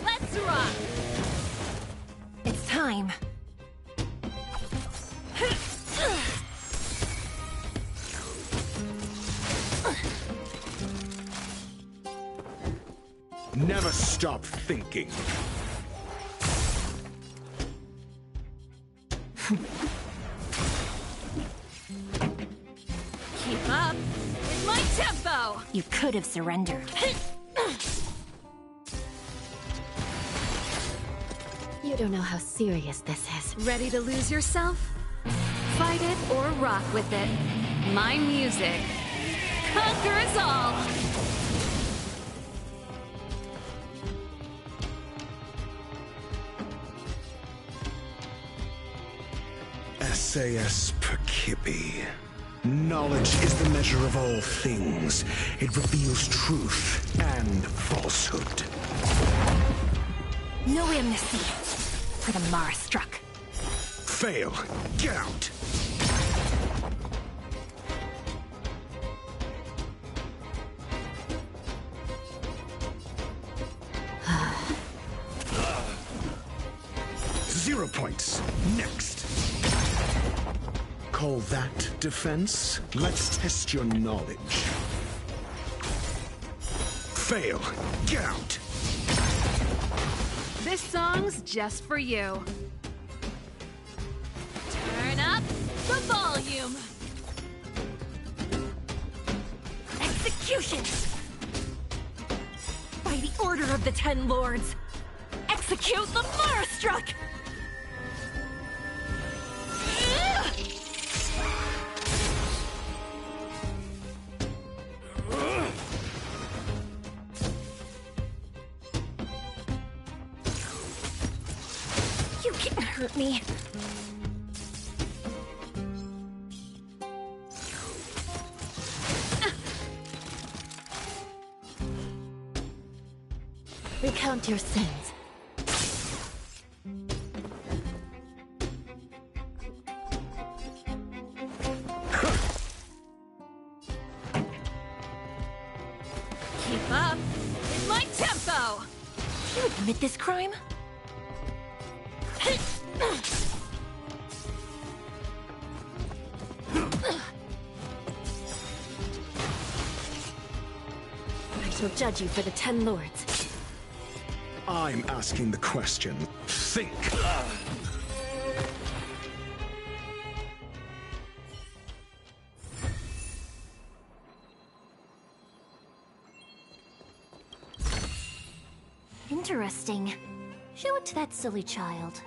Let's rock. It's time. Never stop thinking. Keep up with my tempo. You could have surrendered. You don't know how serious this is. Ready to lose yourself? Fight it or rock with it. My music conquers all. SAS Perkipi. Knowledge is the measure of all things. It reveals truth and falsehood. No amnesty for the Mara struck. Fail. Get out. Zero points. Next. Call that defense? Let's test your knowledge. Fail. Get out. This song's just for you. Turn up the volume. Execution! By the order of the Ten Lords, execute the Marastruck! You can't hurt me. Recount your sins. Keep up with my tempo! You admit this crime? I shall judge you for the Ten Lords. I'm asking the question. Think. Interesting. Show it to that silly child.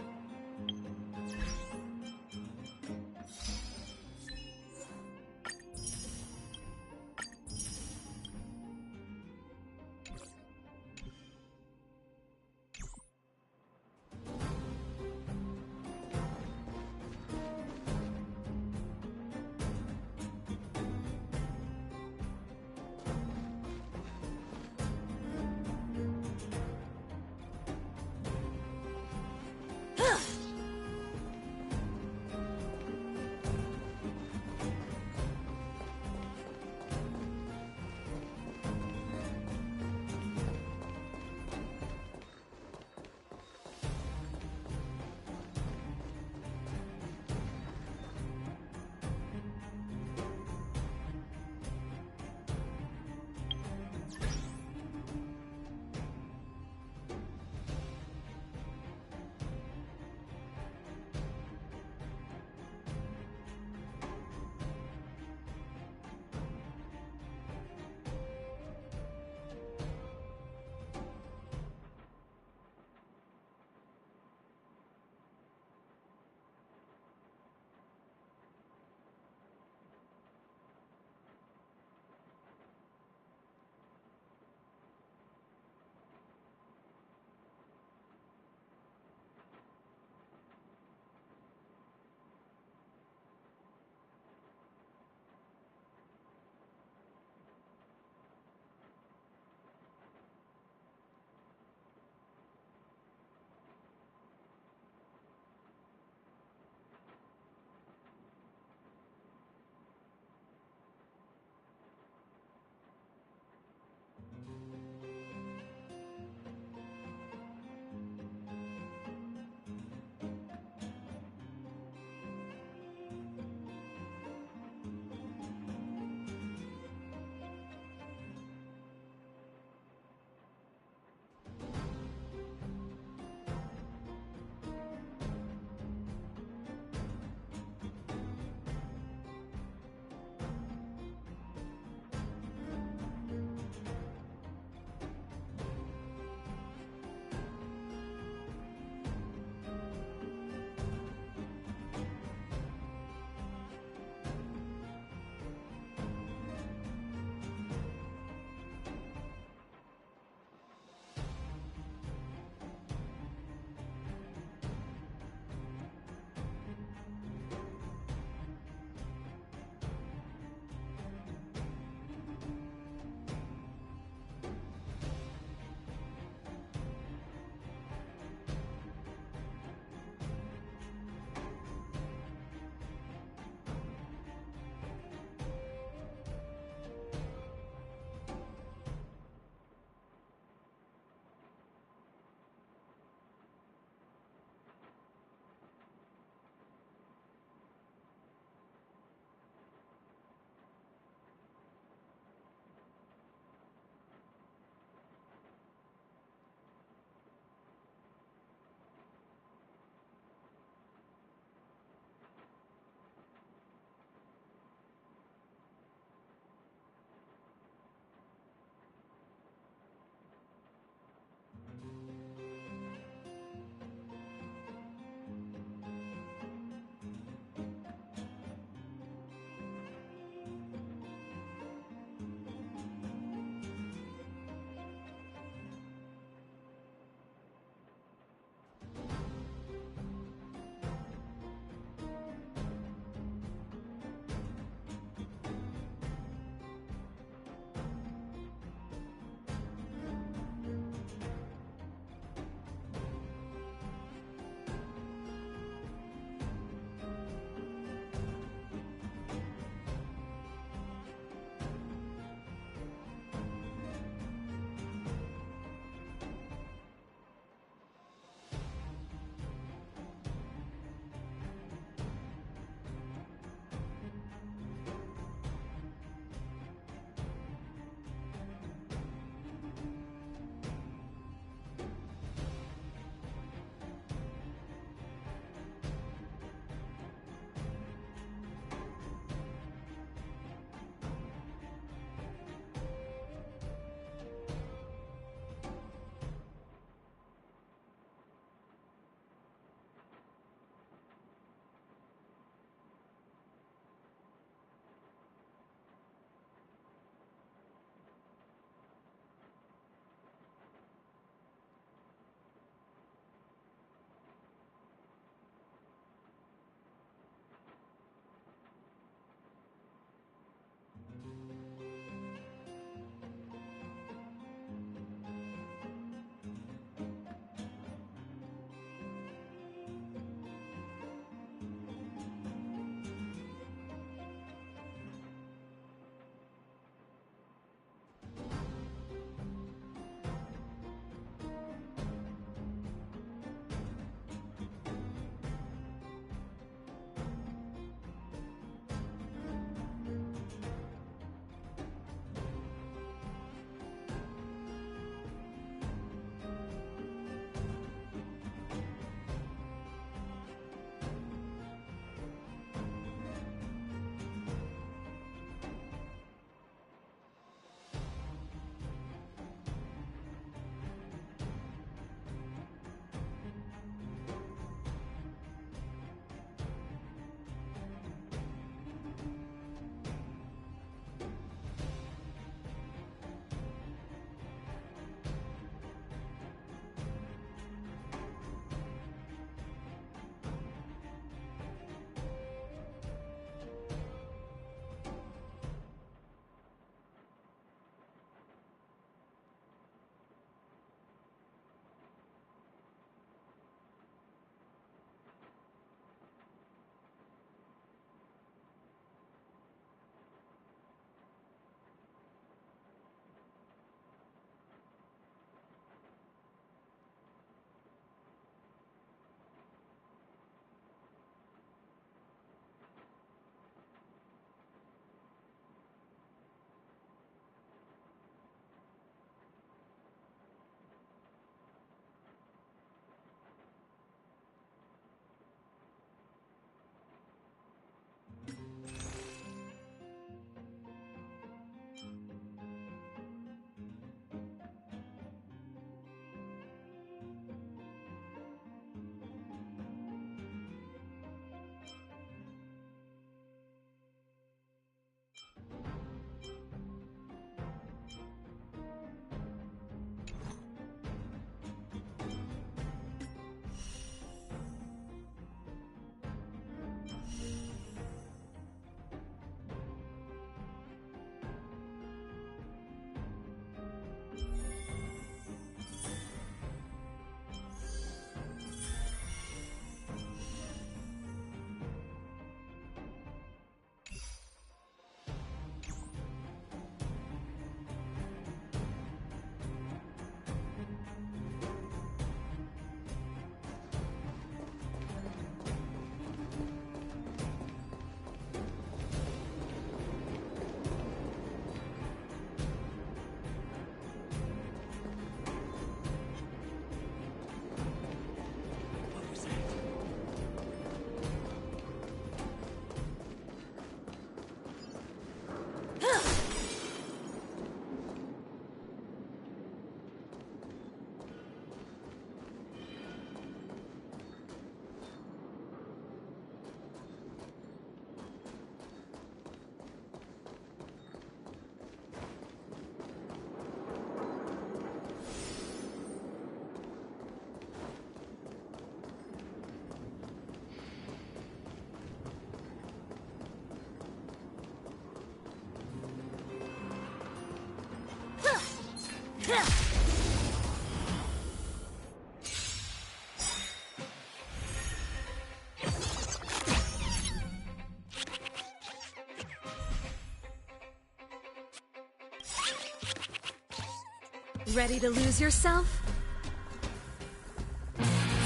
Ready to lose yourself?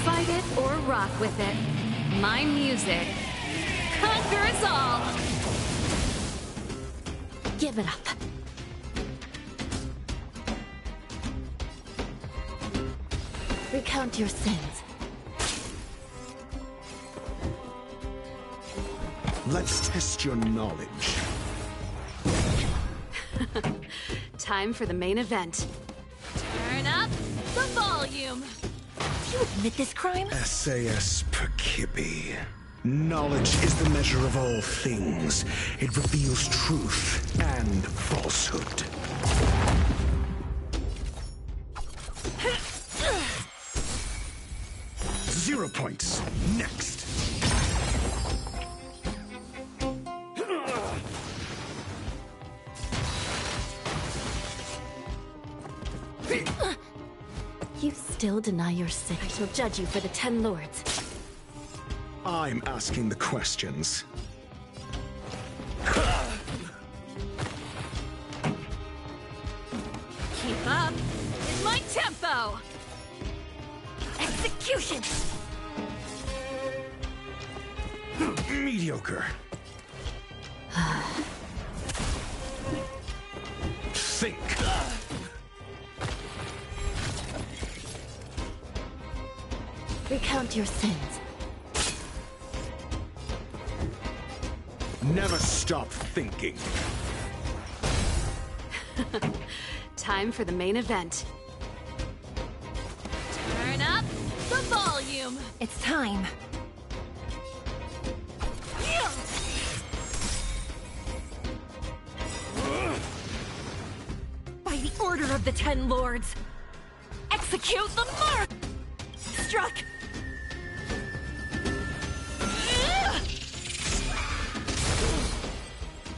Fight it or rock with it. My music conquers all! Give it up. Recount your sins. Let's test your knowledge. Time for the main event. Turn up the volume! You admit this crime? SAS Perkibi. Knowledge is the measure of all things. It reveals truth and falsehood. Zero points. Next. You still deny your sin. I shall judge you for the 10 lords. I'm asking the questions. Keep up with my tempo! Execution! Mediocre. Think. Recount your sins. Never stop thinking. Time for the main event. Turn up the volume! It's time. By the order of the 10 lords, execute the mark! Struck!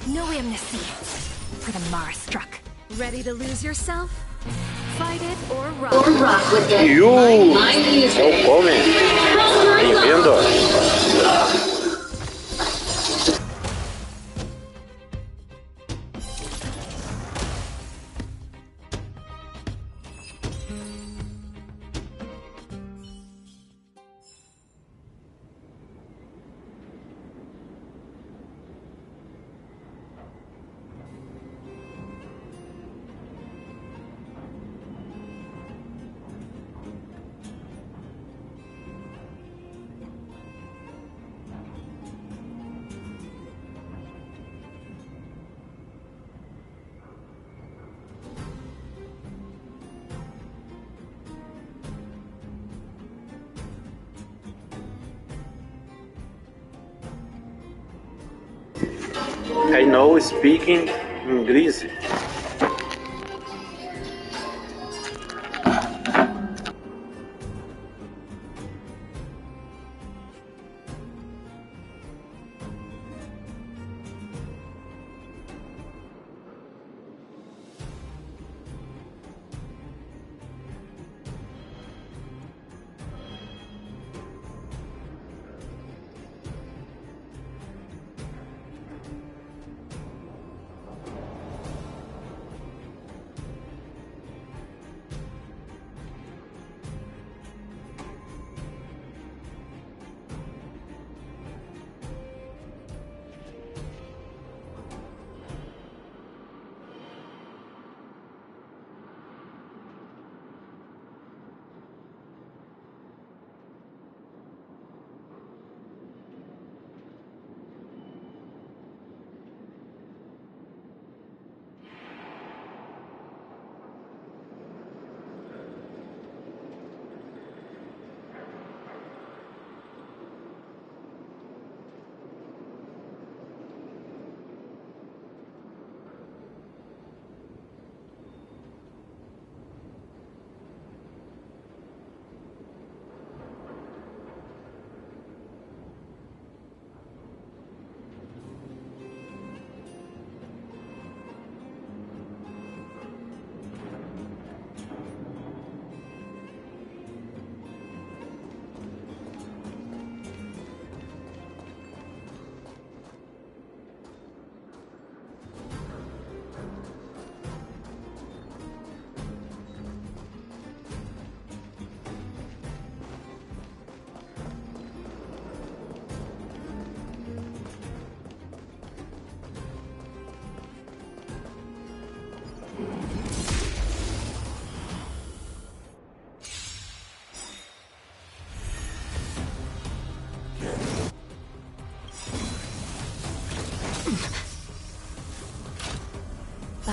No amnesty for the Mara struck. Ready to lose yourself? Fight it or rock. with it. É o Come. Bem-vindo. I know speaking English.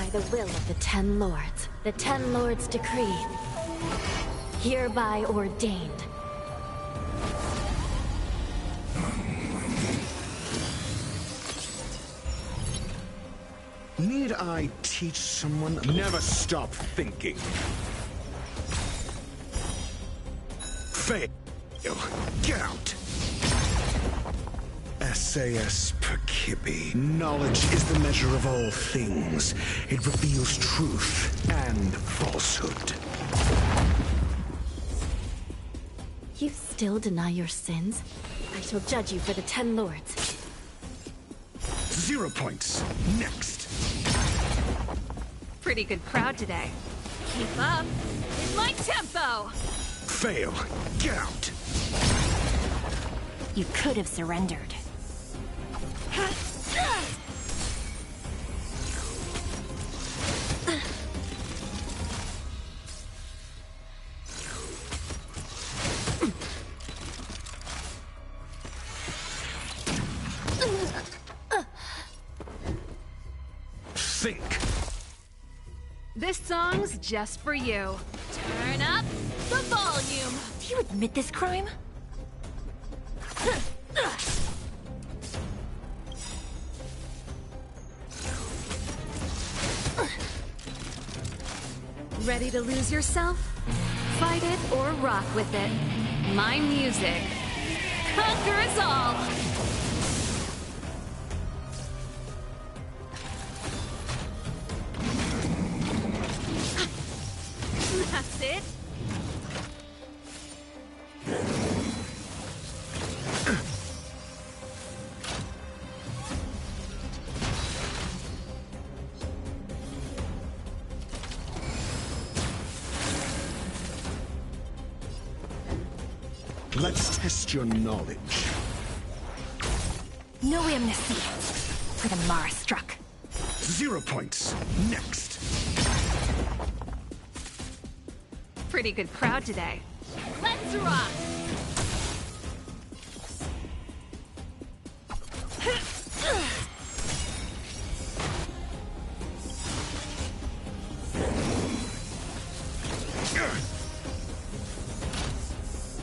By the will of the 10 lords, the 10 lords decree, hereby ordained. Need I teach someone? Never stop thinking. Fail. Get out. SAS Perkibi. Knowledge is the measure of all things. It reveals truth and falsehood. You still deny your sins? I shall judge you for the 10 lords. 0 points. Next. Pretty good crowd today. Keep up. It's my tempo! Fail. Get out. You could have surrendered. Think. This song's just for you. Turn up the volume. Do you admit this crime? Ready to lose yourself? Fight it or rock with it. My music conquers all. That's it. Let's test your knowledge. No amnesty for the Mara struck. 0 points. Next. Pretty good crowd today. Let's rock!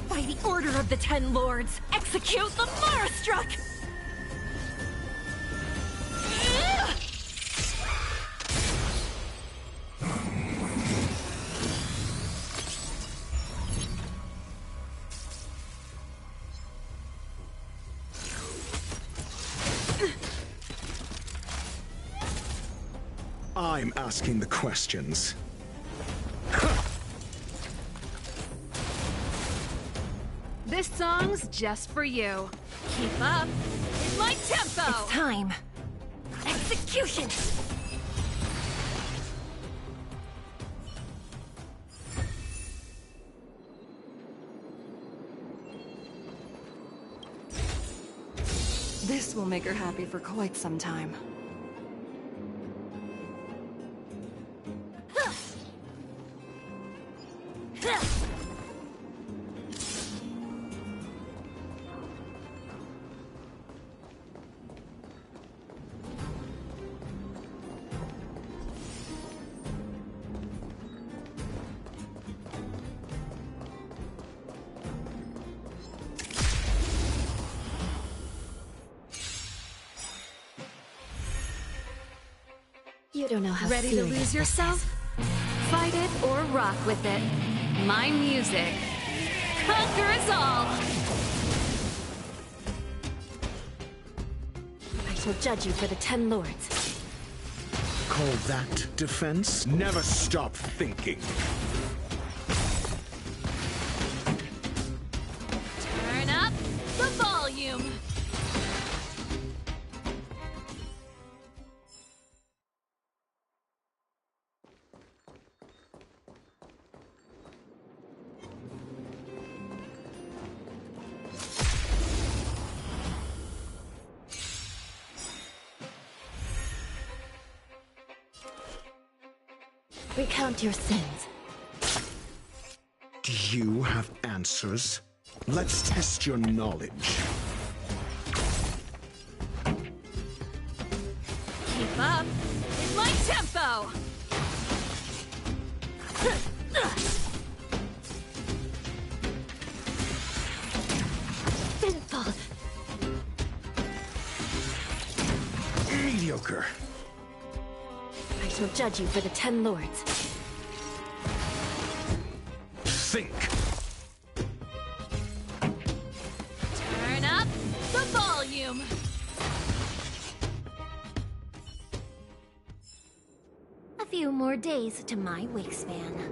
By the order of the 10 lords, execute the Mara struck! I'm asking the questions. This song's just for you. Keep up. It's my tempo. It's time. Execution! This will make her happy for quite some time. You don't know how Ready to serious lose this yourself? is. Fight it or rock with it. My music conquers all. I shall judge you for the 10 lords. Call that defense? Never stop thinking. Turn up the volume. Recount your sins. Do you have answers? Let's test your knowledge. Keep up. It's my tempo. Mediocre. I shall judge you for the 10 lords. Think. Turn up the volume. A few more days to my wingspan.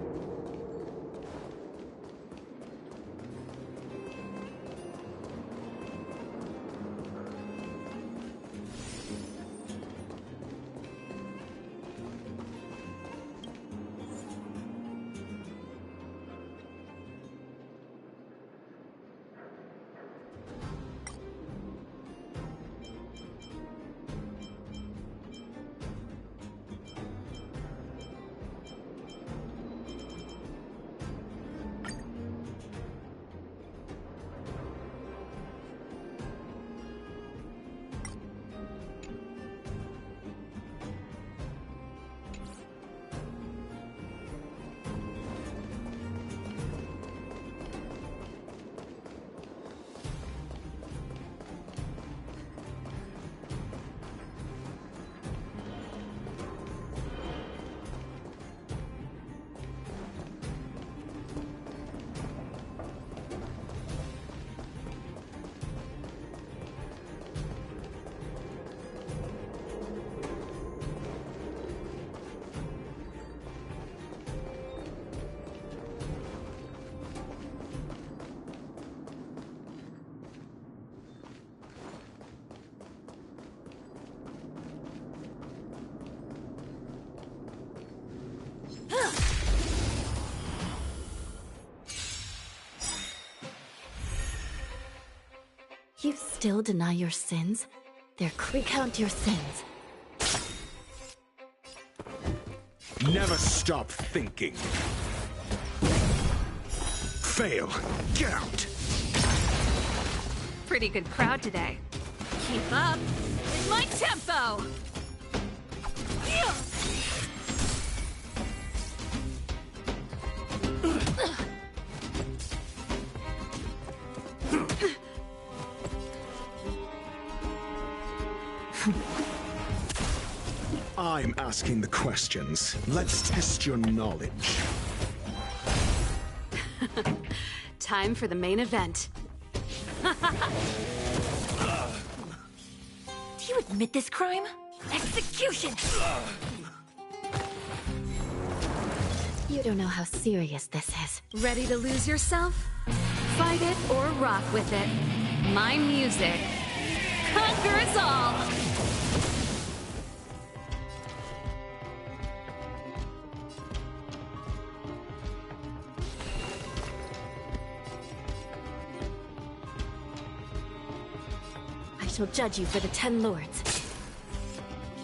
You still deny your sins? Recount your sins. Never stop thinking. Fail. Get out. Pretty good crowd today. Keep up with my tempo! I'm asking the questions. Let's test your knowledge. Time for the main event. Do you admit this crime? Execution! You don't know how serious this is. Ready to lose yourself? Fight it or rock with it. My music conquers all! I shall judge you for the 10 lords.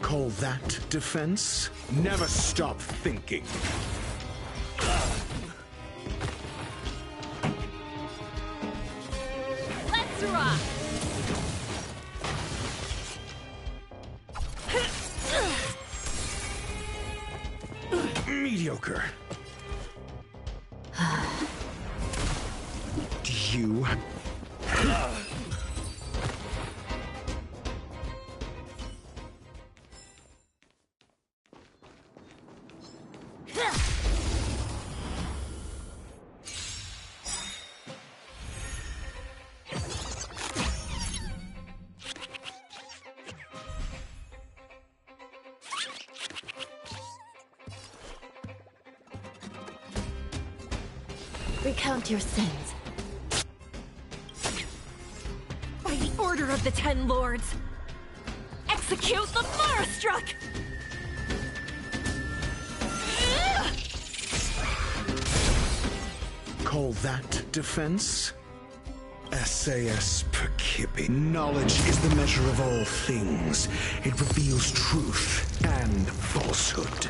Call that defense? Never stop thinking. Let's rock! Mediocre. Do you... Recount your sins. By the order of the 10 lords, execute the Marastruck! Call that defense? SAS Perkipi. Knowledge is the measure of all things. It reveals truth and falsehood.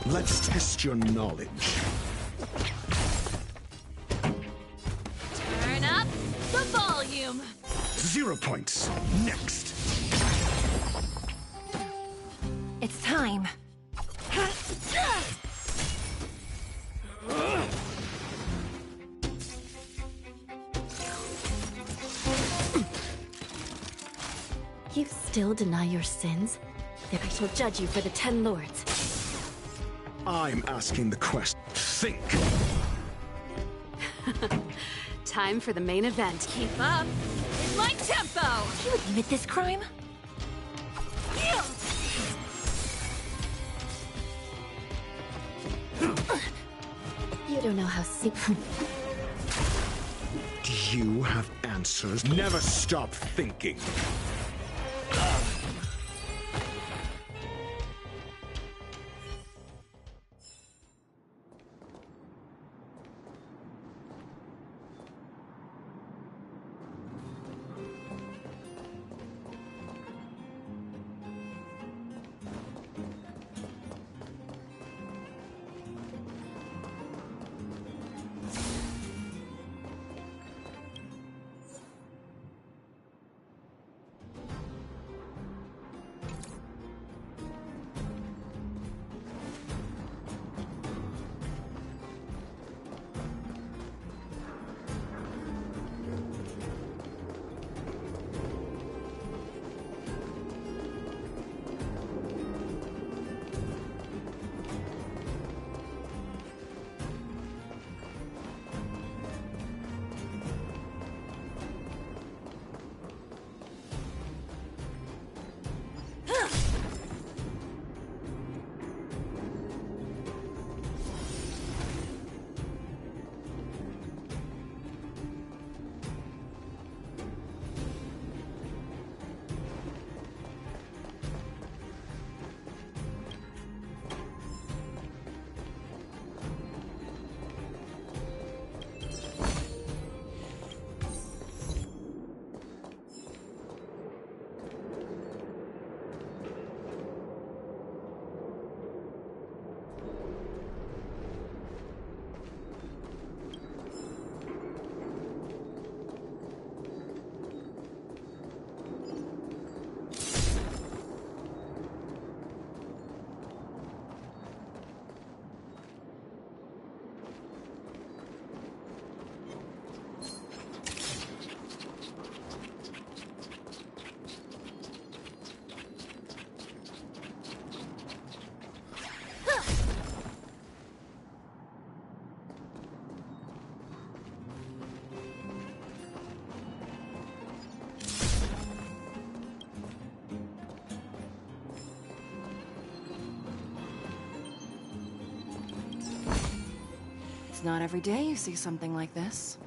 Let's test your knowledge. Turn up the volume! 0 points. Next. It's time. You still deny your sins? Then I shall judge you for the 10 lords. I'm asking the question. Think! Time for the main event. Keep up with my tempo! You admit this crime? You don't know how Do you have answers? Never stop thinking. It's not every day you see something like this.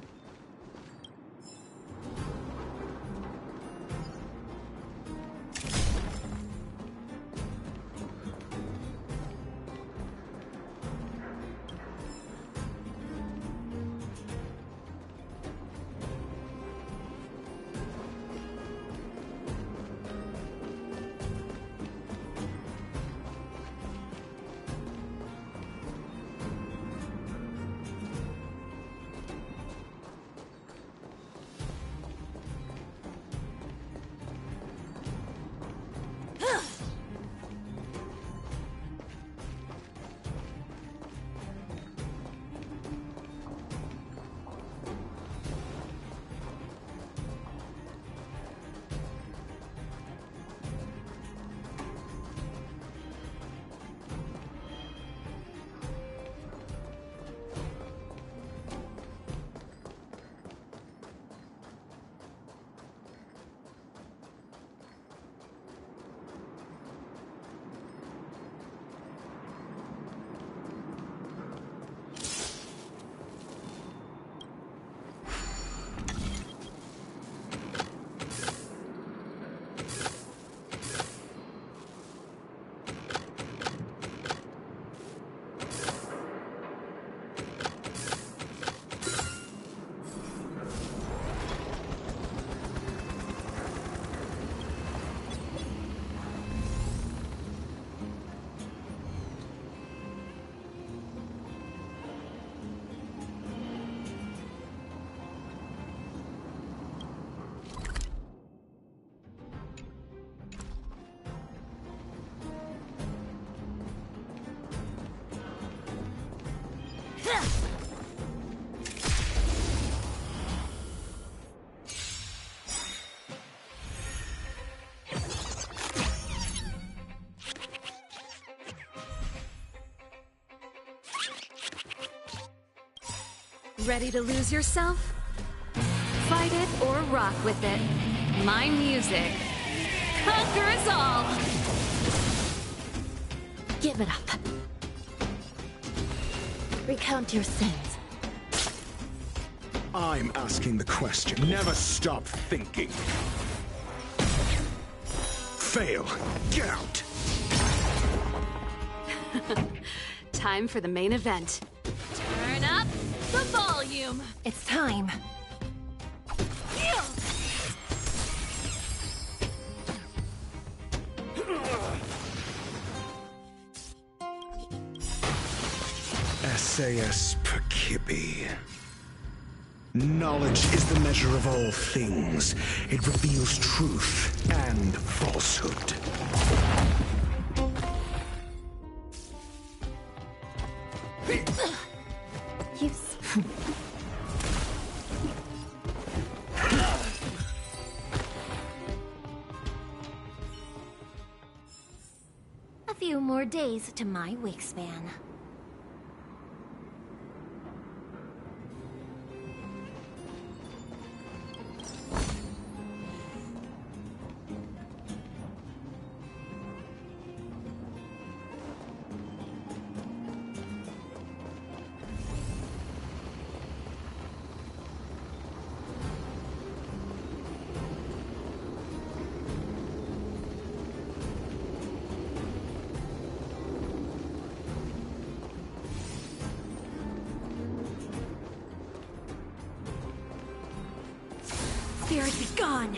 Ready to lose yourself? Fight it or rock with it. My music conquers all! Give it up. Recount your sins. I'm asking the question. Never stop thinking. Fail. Get out. Time for the main event. Turn up the volume. It's time. SAS Perkibi. Knowledge is the measure of all things. It reveals truth and falsehood. A few more days to my wingspan. Spirit be gone!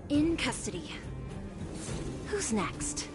In custody. Who's next?